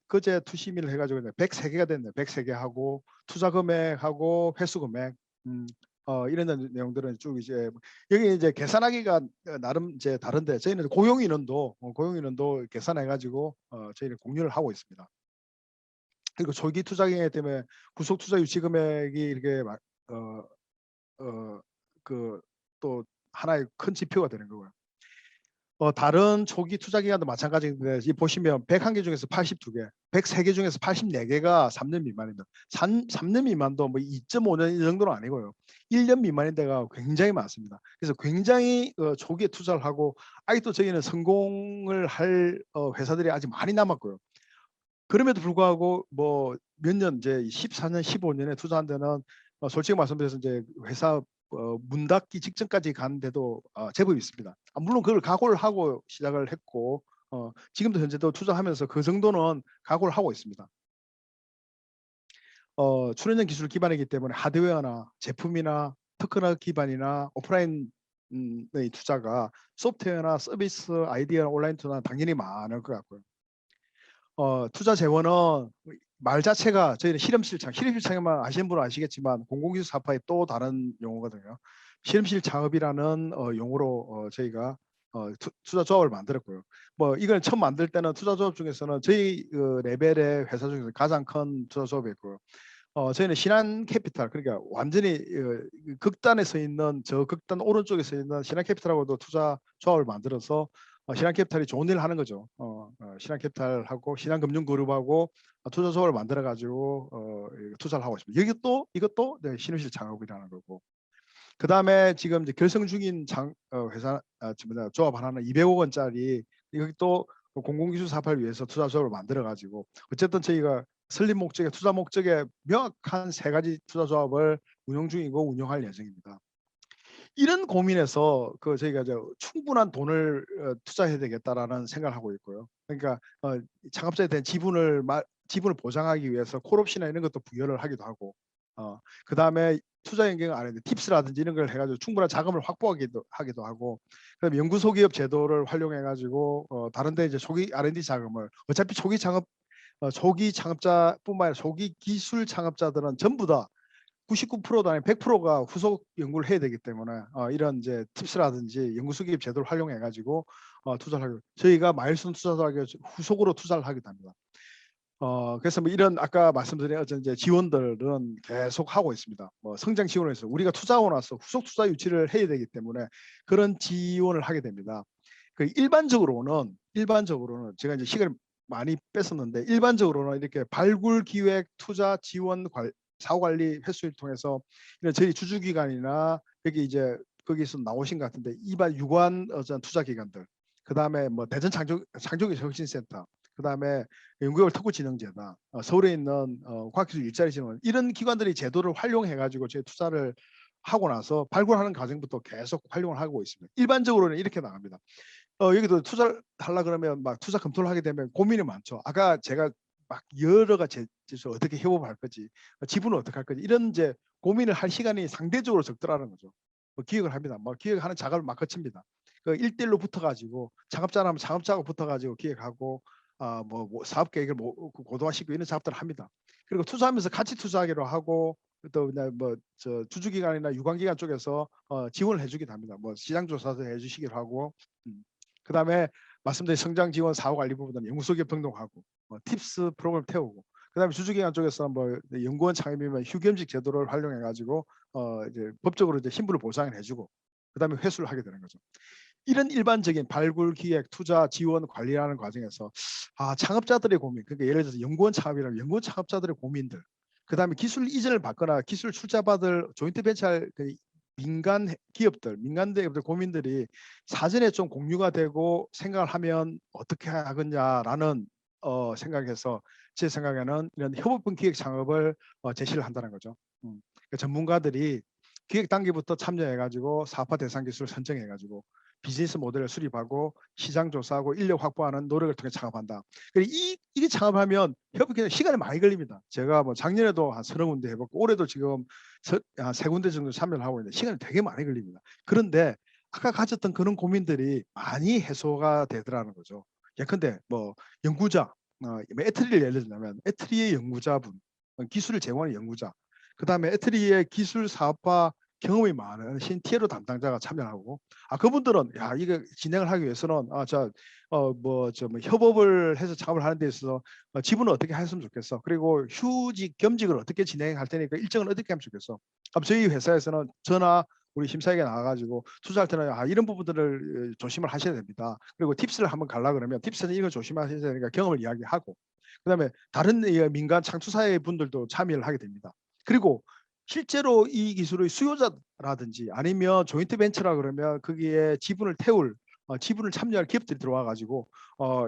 Speaker 1: 그제 투심의를 해가지고 103개가 됐네요. 103개 하고 투자 금액하고 회수 금액 이런 내용들은 쭉 이제 여기 이제 계산하기가 나름 이제 다른데 저희는 고용 인원도 계산해가지고 저희는 공유를 하고 있습니다. 그리고 조기 투자 경향 때문에 구속 투자 유치 금액이 이렇게 또 하나의 큰 지표가 되는 거고요. 다른 초기 투자 기관도 마찬가지인데 보시면 101개 중에서 82개, 103개 중에서 84개가 3년 미만입니다. 3년 미만도 뭐 2.5년 이 정도는 아니고요. 1년 미만인 데가 굉장히 많습니다. 그래서 굉장히 초기에 투자를 하고 아직도 저희는 성공을 할 회사들이 아직 많이 남았고요. 그럼에도 불구하고 뭐 몇 년 이제 14년, 15년에 투자한 데는 솔직히 말씀드려서 이제 회사 문 닫기 직전까지 갔는데도 제법 있습니다. 물론 그걸 각오를 하고 시작을 했고 지금도 현재도 투자하면서 그 정도는 각오를 하고 있습니다. 출연형 기술 기반이기 때문에 하드웨어나 제품이나 특허나 기반이나 오프라인의 투자가 소프트웨어나 서비스, 아이디어, 온라인 투자는 당연히 많을 것 같고요. 투자 재원은 말 자체가 저희는 실험실창에만 아시는 분은 아시겠지만 공공기술 사파의 또 다른 용어거든요. 실험실 창업이라는 용어로 저희가 투자 조합을 만들었고요. 뭐 이걸 처음 만들 때는 투자 조합 중에서는 저희 레벨의 회사 중에서 가장 큰 투자 조합이었고요. 저희는 신한캐피탈, 그러니까 완전히 극단에 서 있는 극단 오른쪽에 서 있는 신한캐피탈하고도 투자 조합을 만들어서 신한캐피탈이 좋은 일을 하는 거죠. 신한캐피탈하고 신한금융그룹하고 투자 조합을 만들어 가지고 투자를 하고 있습니다. 이것도 네, 신흥실 창업이라는 거고. 그 다음에 지금 이제 결성 중인 회사 조합 하나는 200억 원짜리 여기 또 공공기술 사업을 위해서 투자 조합을 만들어 가지고 어쨌든 저희가 설립 목적에 투자 목적에 명확한 3가지 투자 조합을 운영 중이고 운영할 예정입니다. 이런 고민에서 저희가 이제 충분한 돈을 투자해야 되겠다라는 생각을 하고 있고요. 그러니까 창업자에 대한 지분을 보장하기 위해서 콜옵션이나 이런 것도 부여를 하기도 하고, 그 다음에 투자 연계가 안 했는데 팁스라든지 이런 걸 해가지고 충분한 자금을 확보하기도 하고, 그다음에 연구소 기업 제도를 활용해가지고 다른데 이제 초기 R&D 자금을 어차피 초기 창업자뿐만 아니라 초기 기술 창업자들은 전부 다 99%도 아닌 100%가 후속 연구를 해야 되기 때문에 이런 이제 팁스라든지 연구소 기업 제도를 활용해 가지고 투자를 하고 저희가 마일스톤 투자도 하기 후속으로 투자를 하기도 합니다. 그래서 뭐 이런 아까 말씀드린 어떤 이제 지원들은 계속 하고 있습니다. 뭐 성장 지원을 해서 우리가 투자하고 나서 후속 투자 유치를 해야 되기 때문에 그런 지원을 하게 됩니다. 일반적으로는 제가 이제 시간을 많이 뺐었는데 일반적으로는 이렇게 발굴 기획 투자 지원 사후 관리 횟수를 통해서 이런 저희 주주기관이나 여기 이제 거기서 나오신 것 같은데 유관 투자 기관들, 그 다음에 뭐 대전 창조기 혁신센터, 그 다음에 연구개발 특구진흥제다, 서울에 있는 과학기술 일자리 진흥원 이런 기관들이 제도를 활용해 가지고 저희 투자를 하고 나서 발굴하는 과정부터 계속 활용을 하고 있습니다. 일반적으로는 이렇게 나갑니다. 여기도 투자를 하려 그러면 막 투자 검토를 하게 되면 고민이 많죠. 아까 제가 막 여러 가지 어떻게 협업할 거지, 지분은 어떻게 할 거지 이런 이제 고민을 할 시간이 상대적으로 적더라는 거죠. 뭐 기획을 합니다. 뭐 기획하는 작업을 막 거칩니다. 그 1대1로 붙어가지고 창업자라면 창업자하고 붙어가지고 기획하고 뭐 사업 계획을 고도화시키고 이런 작업들을 합니다. 그리고 투자하면서 같이 투자하기로 하고 또 뭐저 주주기관이나 유관기관 쪽에서 지원을 해주기도 합니다. 뭐 시장조사도 해주시기로 하고 그다음에 말씀드린 성장 지원 사후 관리 부분은 연구소 병동하고 팁스 프로그램 태우고 그다음에 주주기관 쪽에서 뭐 연구원 창업이면 휴겸직 제도를 활용해 가지고 이제 법적으로 이제 신분을 보장을 해주고 그다음에 회수를 하게 되는 거죠. 이런 일반적인 발굴, 기획, 투자, 지원, 관리하는 과정에서 창업자들의 고민, 그러니까 예를 들어서 연구원 창업이라면 연구원 창업자들의 고민들, 그다음에 기술 이전을 받거나 기술 출자받을 조인트 벤처 민간 기업들, 민간 기업들 고민들이 사전에 좀 공유가 되고 생각을 하면 어떻게 하겠냐라는 생각에서 제 생각에는 이런 협업형 기획 창업을 제시를 한다는 거죠. 그러니까 전문가들이 기획 단계부터 참여해가지고 사업화 대상 기술을 선정해가지고 비즈니스 모델을 수립하고 시장 조사하고 인력 확보하는 노력을 통해 창업한다. 이게 창업하면 협업이 시간이 많이 걸립니다. 제가 뭐 작년에도 한 서너 군데 해봤고 올해도 지금 세 군데 정도 참여를 하고 있는데 시간이 되게 많이 걸립니다. 그런데 아까 가졌던 그런 고민들이 많이 해소가 되더라는 거죠. 예컨대 뭐 연구자, 에트리를 예를 들자면 에트리의 연구자분, 기술을 제공하는 연구자, 그 다음에 에트리의 기술 사업화 경험이 많은 신티에로 담당자가 참여하고 그분들은 이거 진행을 하기 위해서는 뭐 협업을 해서 작업을 하는 데 있어서 지분을 어떻게 했으면 좋겠어. 그리고 휴직 겸직을 어떻게 진행할 테니까 일정을 어떻게 하면 좋겠어. 그럼 저희 회사에서는 저나 우리 심사위에 나와가지고 투자할 때는 이런 부분들을 조심을 하셔야 됩니다. 그리고 팁스를 한번 갈라 그러면 팁스는 이거 조심하셔야 되니까 경험을 이야기하고 그다음에 다른 민간 창투사의 분들도 참여를 하게 됩니다. 그리고 실제로 이 기술의 수요자라든지 아니면 조인트 벤처라 그러면 거기에 지분을 태울 지분을 참여할 기업들이 들어와 가지고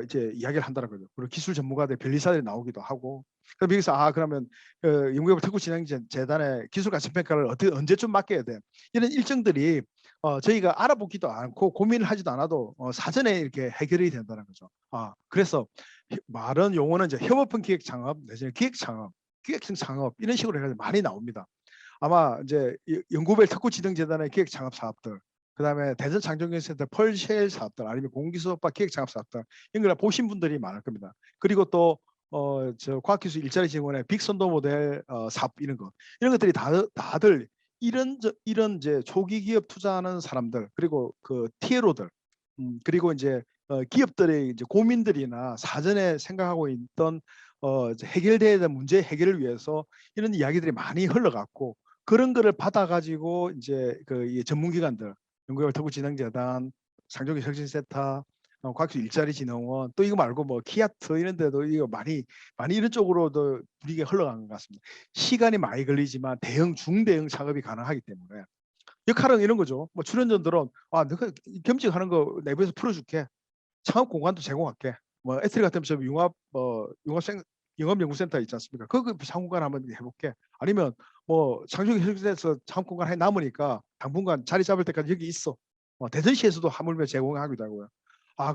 Speaker 1: 이제 이야기를 한다는 거죠. 그리고 기술 전문가들 변리사들이 나오기도 하고 그럼 여기서 그러면 연구개발 특구진흥재단의 기술 가치 평가를 언제쯤 맡겨야 돼? 이런 일정들이 저희가 알아보기도 않고 고민을 하지도 않아도 사전에 이렇게 해결이 된다는 거죠. 그래서 말은 용어는 이제 협업형 기획 창업 내지는 기획 창업, 기획형 창업 이런 식으로 해가지고 많이 나옵니다. 아마 이제 연구별 특구지능재단의 기획 창업 사업들, 그다음에 대전 창조경제센터 펄쉘 사업들, 아니면 공기수업과 기획 창업 사업들 이런 걸 보신 분들이 많을 겁니다. 그리고 또 저 과학기술 일자리 지원의 빅선도 모델 사업 이런 것들이 다들 이런 이제 초기 기업 투자하는 사람들 그리고 그 TLO들 그리고 이제 기업들의 이제 고민들이나 사전에 생각하고 있던 해결돼야 될 문제 해결을 위해서 이런 이야기들이 많이 흘러갔고 그런 거를 받아가지고 이제 이 전문기관들, 연구개발 특구진흥재단, 상조기혁신센터, 과학기술 일자리진흥원, 또 이거 말고 뭐 키아트 이런 데도 이거 많이 이런 쪽으로도 분위기가 흘러간 것 같습니다. 시간이 많이 걸리지만 중대형 작업이 가능하기 때문에 역할은 이런 거죠. 뭐 출연진들은 내가 겸직하는 거 내부에서 풀어줄게. 창업 공간도 제공할게. 뭐 에트리 같으면 저 융합연구센터 있지 않습니까? 그 창업 공간 한번 해볼게. 아니면 뭐 창조경제에서 창업 공간 해 남으니까 당분간 자리 잡을 때까지 여기 있어. 대전시에서도 하물며 제공하기도 하고요.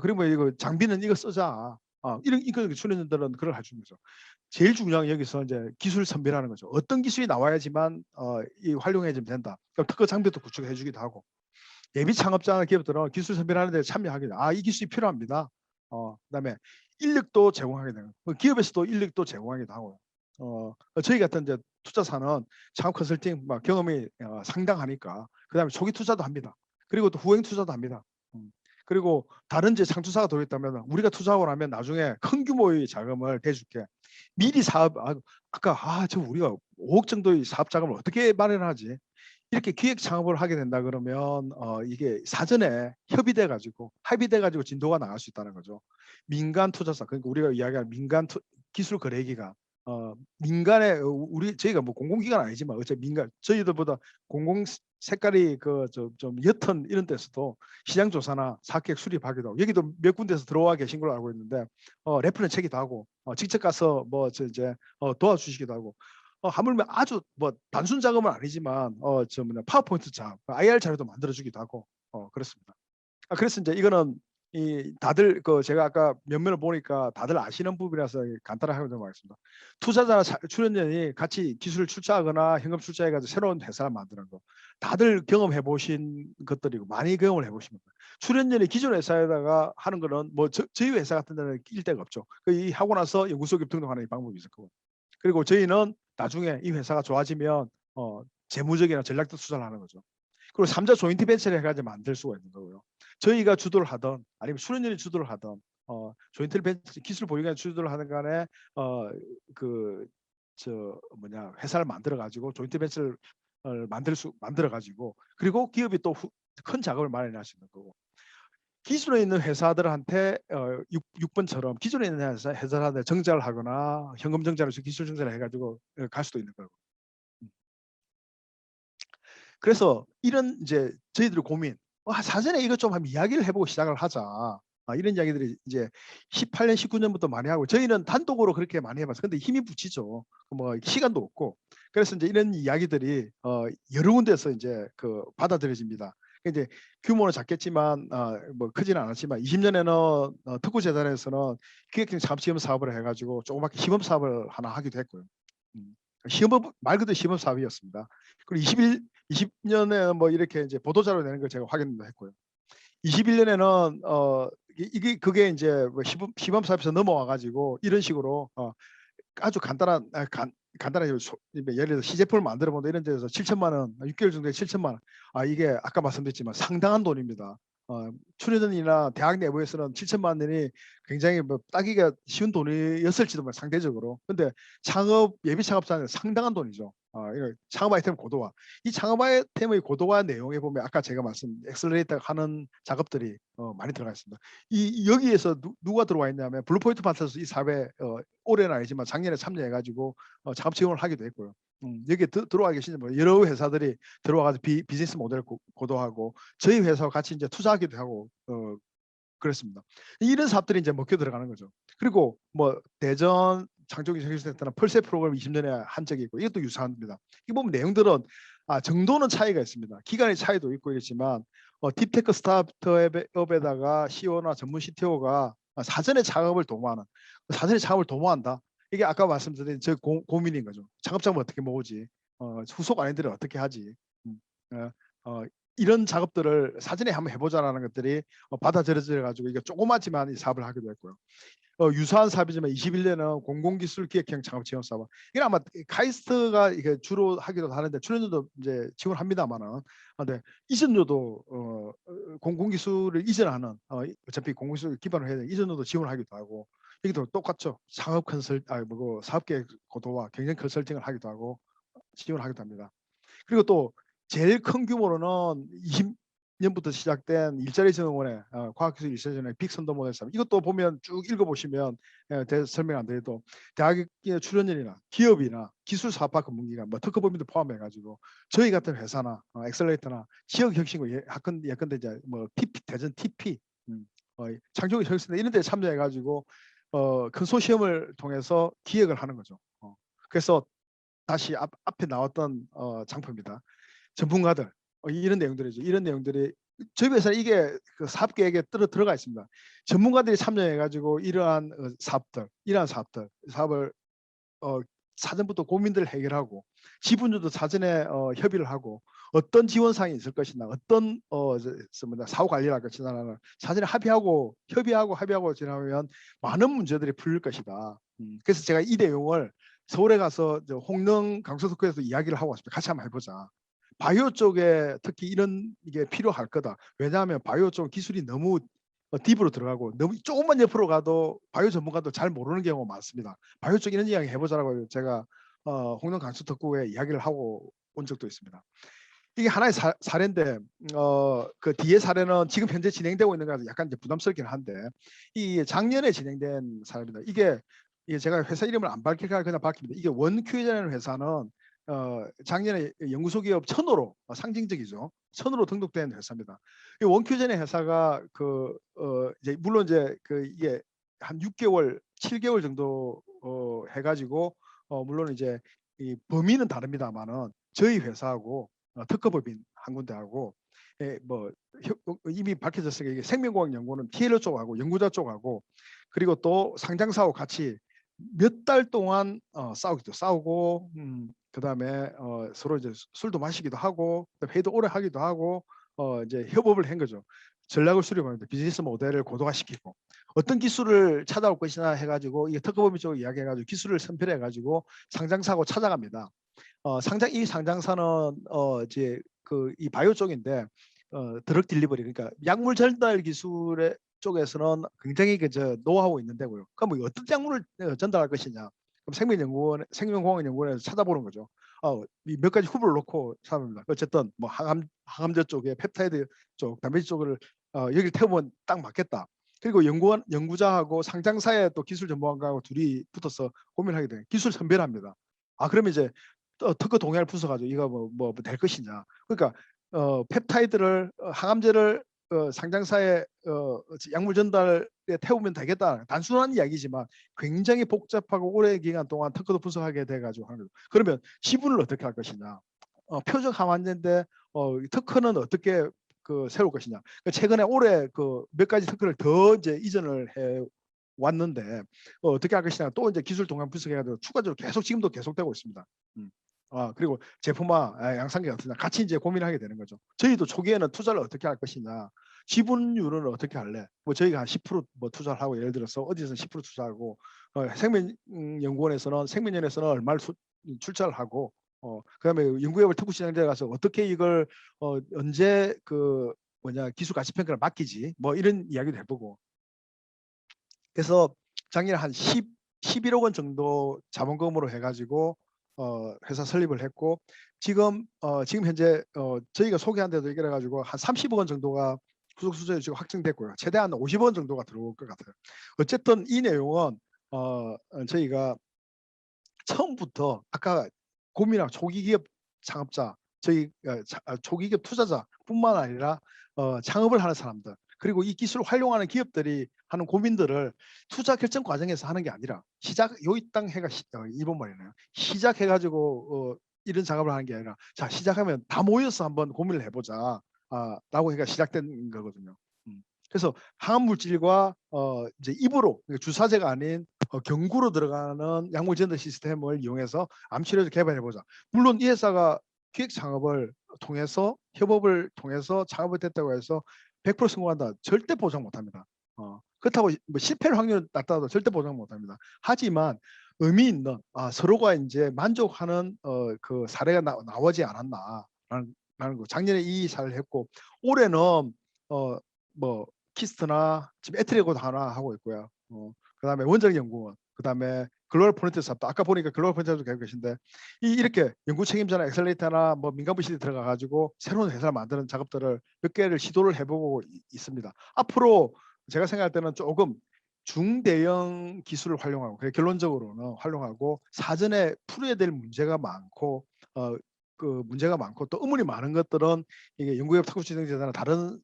Speaker 1: 그리고 이거 장비는 이거 쓰자. 이런 이거 출연진들은 그걸 해주는 거죠. 제일 중요한 여기서 이제 기술 선별하는 거죠. 어떤 기술이 나와야지만 이 활용해지면 된다. 그럼 특허 장비도 구축해주기도 하고. 예비 창업자 기업들은 기술 선별하는 데 참여하게 돼요. 이 기술이 필요합니다. 그다음에 인력도 제공하게 되는 기업에서도 인력도 제공하기도 하고요. 저희 같은 이제 투자사는 창업 컨설팅 경험이 상당하니까 그다음에 초기 투자도 합니다. 그리고 또 후행 투자도 합니다. 그리고 다른 이제 창투사가 더 있다면 우리가 투자하고 나면 나중에 큰 규모의 자금을 대줄게. 미리 사업 아까 저 우리가 5억 정도의 사업 자금을 어떻게 마련하지? 이렇게 기획 창업을 하게 된다 그러면 이게 사전에 협의돼 가지고 합의돼 가지고 진도가 나갈 수 있다는 거죠. 민간 투자사 그러니까 우리가 이야기하는 민간 기술 거래기관 민간의 저희가 뭐 공공기관 아니지만 어차피 민간 저희들보다 공공 색깔이 좀 옅은 이런 데서도 시장 조사나 사격 수립하기도 하고 여기도 몇 군데서 들어와 계신 걸로 알고 있는데 레퍼런스 체기도 하고 직접 가서 뭐 이제 도와주시기도 하고 하물며 아주 뭐 단순 작업은 아니지만 파워포인트 작업, IR 자료도 만들어주기도 하고 그렇습니다. 그래서 이제 이거는 이 다들 그 제가 아까 면면을 보니까 다들 아시는 부분이라서 간단하게 넘어가겠습니다. 투자자나 출연진이 같이 기술을 출자하거나 현금 출자해가지고 새로운 회사를 만드는 거. 다들 경험해 보신 것들이고 많이 경험을 해보신 겁니다. 출연진이 기존 회사에다가 하는 거는 뭐 저희 회사 같은 데는 낄 데가 없죠. 이 하고 나서 연구소에 등록하는 방법이 있을 거고. 그리고 저희는 나중에 이 회사가 좋아지면 재무적이나 전략적 투자를 하는 거죠. 그리고 3자 조인트 벤처를 해가지고 만들 수가 있는 거고요. 저희가 주도를 하던 아니면 수련연이 주도를 하던 조인트 벤처 기술 보유가 주도를 하는 간에 회사를 만들어 가지고 조인트 벤처를 만들어 가지고 그리고 기업이 또 큰 자금을 마련할 수 있는 거고. 기존에 있는 회사들한테 6번처럼 기존에 있는 회사한테 정자를 하거나 현금 정자를 기술 정자를 해가지고 갈 수도 있는 거고. 그래서 이런 이제 저희들의 고민, 사전에 이것 좀 한번 이야기를 해보고 시작을 하자. 이런 이야기들이 이제 18년, 19년부터 많이 하고 저희는 단독으로 그렇게 많이 해봤어요. 근데 힘이 붙이죠. 뭐 시간도 없고. 그래서 이제 이런 이야기들이 여러 군데서 이제 받아들여집니다. 이제 규모는 작겠지만 뭐 크지는 않았지만 20년에는 특구재단에서는 기획형 창업시험 사업을 해가지고 조그맣게 시범 사업을 하나 하기도 했고요. 시험업 말 그대로 시범 사업이었습니다. 그리고 20년에 뭐 이렇게 이제 보도자료 내는 걸 제가 확인도 했고요. 21년에는 그게 이제 뭐 시범 사업에서 넘어와 가지고 이런 식으로 아주 간단하게 예를 들어 시제품을 만들어 본다 이런 데서 7천만 원, 6개월 정도에 7천만 원. 이게 아까 말씀드렸지만 상당한 돈입니다. 출연진이나 대학 내부에서는 7천만 원이 굉장히 뭐 따기가 쉬운 돈이었을지도 몰라요, 상대적으로. 근데 예비 창업자는 상당한 돈이죠. 창업 아이템 고도화. 이 창업 아이템의 고도화 내용에 보면 아까 제가 엑셀러레이터 하는 작업들이 많이 들어가 있습니다. 여기에서 누가 들어와 있냐면 블루포인트 파트너스 이 사업에 올해는 아니지만 작년에 참여해가지고 창업 지원을 하기도 했고요. 여기에 들어와 계신 여러 회사들이 들어와서 비즈니스 모델을 고도하고 저희 회사와 같이 이제 투자하기도 하고 그랬습니다. 이런 사업들이 이제 먹혀 들어가는 거죠. 그리고 뭐 대전 창조기 정신센터는 펄세 프로그램 20년에 한 적이 있고 이것도 유사합니다. 이 보면 내용들은 정도는 차이가 있습니다. 기간의 차이도 있고 있지만 딥테크 스타트업에다가 CEO나 전문 CTO가 사전에 창업을 도모한다. 이게 아까 말씀드린 저 고민인 거죠. 창업자면 어떻게 모으지? 후속 아이들은 어떻게 하지? 이런 작업들을 사전에 한번 해보자라는 것들이 받아들여져 가지고 이게 조그맣지만 이 사업을 하기도 했고요. 유사한 사업이지만 21년은 공공기술 기획형 창업 지원 사업. 이건 아마 카이스트가 이게 주로 하기도 하는데 출연료도 이제 지원합니다만은, 근데 이전료도 공공기술을 이전하는 어차피 공공기술 기반으로 해야 돼 이전료도 지원하기도 하고 여기도 똑같죠. 창업 사업계획 고도화 경영 컨설팅을 하기도 하고 지원하기도 합니다. 그리고 또 제일 큰 규모로는 20년부터 시작된 일자리 증후원의 과학기술 일자리의 빅선도 모델 사업. 이것도 보면 쭉 읽어보시면 설명 안 드려도 대학의 출연진이나 기업이나 기술 사업화 근무기관, 뭐 특허법인도 포함해가지고 저희 같은 회사나 엑셀레이터나 지역 혁신고 예컨대 이제 뭐 TP 대전 TP 창조기 혁신대 이런 데 참여해가지고 컨소시엄을 통해서 기획을 하는 거죠. 그래서 다시 앞에 나왔던 장표입니다. 전문가들 이런 내용들이죠. 이런 내용들이 저희 회사 이게 그 사업 계획에 들어가 있습니다. 전문가들이 참여해가지고 이러한 사업을 사전부터 고민들을 해결하고 지분주도 사전에 협의를 하고 어떤 지원사항이 있을 것이나 어떤 사후 관리를 할 것이냐는 사전에 협의하고 지나면 많은 문제들이 풀릴 것이다. 그래서 제가 이 내용을 서울에 가서 홍릉 강서특구에서 이야기를 하고 왔습니다. 같이 한번 해보자. 바이오 쪽에 특히 이런 게 필요할 거다. 왜냐하면 바이오 쪽 기술이 너무 딥으로 들어가고 너무 조금만 옆으로 가도 바이오 전문가도 잘 모르는 경우가 많습니다. 바이오 쪽 이런 이야기 해보자라고 제가 홍릉 강서특구에 이야기를 하고 온 적도 있습니다. 이게 하나의 사례인데 그 뒤에 사례는 지금 현재 진행되고 있는 거라서 약간 이제 부담스럽긴 한데 이 작년에 진행된 사례입니다. 이게 제가 회사 이름을 안 밝힐까 그냥 밝힙니다. 이게 원큐이라는 회사는 작년에 연구소 기업 1000호로 상징적이죠. 1000호로 등록된 회사입니다. 이 원큐젠의 회사가 이제 물론 이제 이게 한 6개월, 7개월 정도 해가지고 물론 이제 이 범위는 다릅니다만은 저희 회사하고 특허법인 한 군데하고 뭐 이미 밝혀졌으니까 이게 생명공학 연구는 TLO 쪽하고 연구자 쪽하고 그리고 또 상장사하고 같이 몇 달 동안 싸우고 그다음에 서로 이제 술도 마시기도 하고 회의도 오래 하기도 하고 이제 협업을 한 거죠. 전략을 수립합니다. 비즈니스 모델을 고도화시키고 어떤 기술을 찾아올 것이나 해가지고 이게 특허법인 쪽으로 이야기해가지고 기술을 선별해가지고 상장사하고 찾아갑니다. 이 상장사는 이제 이 바이오 쪽인데 드럭 딜리버리 그러니까 약물 전달 기술의 쪽에서는 굉장히 노하우 있는 데고요. 그럼 뭐 어떤 약물을 전달할 것이냐? 그럼 생명공학연구원에서 찾아보는 거죠. 몇 가지 후보를 놓고 찾아봅니다. 어쨌든 뭐 항암제 쪽에 펩타이드 쪽, 단백질 쪽을 여기를 태우면 딱 맞겠다. 그리고 연구자하고 상장사의 또 기술 전문가하고 둘이 붙어서 고민하게 돼요. 기술 선별합니다. 그러면 이제 특허 동의안을 부숴가지고 이거 뭐 될 것이냐. 그러니까 펩타이드를 항암제를 상장사에 약물 전달에 태우면 되겠다. 단순한 이야기지만 굉장히 복잡하고 오랜 기간 동안 특허도 분석하게 돼가지고 하는 거죠. 그러면 지분을 어떻게 할 것이냐. 표적 항암제인데 특허는 어떻게 세울 것이냐. 최근에 올해 몇 가지 특허를 더 이제 이전을 해 왔는데 어떻게 할 것이냐. 또 이제 기술 동향 분석해가지고 추가적으로 지금도 계속되고 있습니다. 그리고 제품화 양산기 어떠냐 같이 이제 고민하게 되는 거죠. 저희도 초기에는 투자를 어떻게 할 것이냐, 지분율은 어떻게 할래? 뭐 저희가 한 10%뭐 투자를 하고 예를 들어서 어디서 10% 투자하고 생명연구원에서는 얼마를 출자를 하고 그다음에 연구개발 특구시장에 가서 어떻게 이걸 언제 기술 가치 평가를 맡기지 뭐 이런 이야기도 해보고 그래서 작년에 한 11억 원 정도 자본금으로 해가지고 회사 설립을 했고 지금 현재 저희가 소개한 데도 얘기를 해가지고 한 30억 원 정도가 구속 수수료 지금 확정됐고요. 최대한 50억 원 정도가 들어올 것 같아요. 어쨌든 이 내용은 저희가 처음부터 아까 고민한 초기기업 창업자, 저희 초기기업 투자자뿐만 아니라 창업을 하는 사람들 그리고 이 기술을 활용하는 기업들이 하는 고민들을 투자 결정 과정에서 하는 게 아니라 여기 땅 해가 이번 말이네요. 시작해가지고 이런 작업을 하는 게 아니라 자 시작하면 다 모여서 한번 고민을 해보자 라고 해가 시작된 거거든요. 그래서 항암물질과 이제 입으로 주사제가 아닌 경구로 들어가는 약물 전달 시스템을 이용해서 암치료를 개발해보자. 물론 이 회사가 기획 창업을 통해서 협업을 통해서 창업을 됐다고 해서 100% 성공한다. 절대 보장 못합니다. 그렇다고 뭐 실패할 확률이 낮다도 절대 보장 못합니다. 하지만 의미 있는 서로가 이제 만족하는 그 사례가 나오지 않았나라는 거. 작년에 이 사례를 했고 올해는 뭐 키스트나 지금 에트리고도 하나 하고 있고요. 그다음에 원자력연구원, 그다음에 글로벌 포인트 사업도 아까 보니까 글로벌 포인트도 계속 계신데 이렇게 연구 책임자나 엑셀레이터나 뭐 민간 부실에 들어가 가지고 새로운 회사를 만드는 작업들을 몇 개를 시도를 해보고 있습니다. 앞으로 제가 생각할 때는 조금 중대형 기술을 활용하고 결론적으로는 활용하고 사전에 풀어야 될 문제가 많고 또 의문이 많은 것들은 이게 연구개발 특구지정제나 다른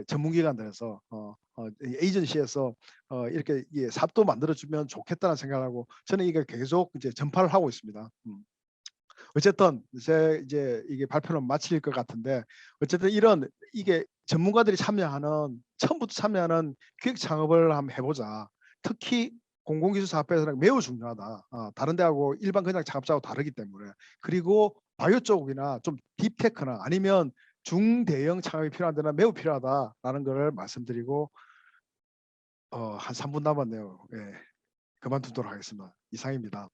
Speaker 1: 전문기관들에서 에이전시에서 이렇게 사업도 만들어주면 좋겠다는 생각을 하고 저는 이게 계속 이제 전파를 하고 있습니다. 어쨌든 이제 이게 발표는 마칠 것 같은데 어쨌든 이게 전문가들이 처음부터 참여하는 기획 창업을 한번 해보자. 특히 공공기술 사업에서는 매우 중요하다. 다른 데하고 일반 그냥 창업자하고 다르기 때문에 그리고 바이오 쪽이나 좀 딥테크나 아니면 중대형 창업이 필요한 데는 매우 필요하다라는 것을 말씀드리고 한 3분 남았네요. 예, 그만두도록 하겠습니다. 이상입니다.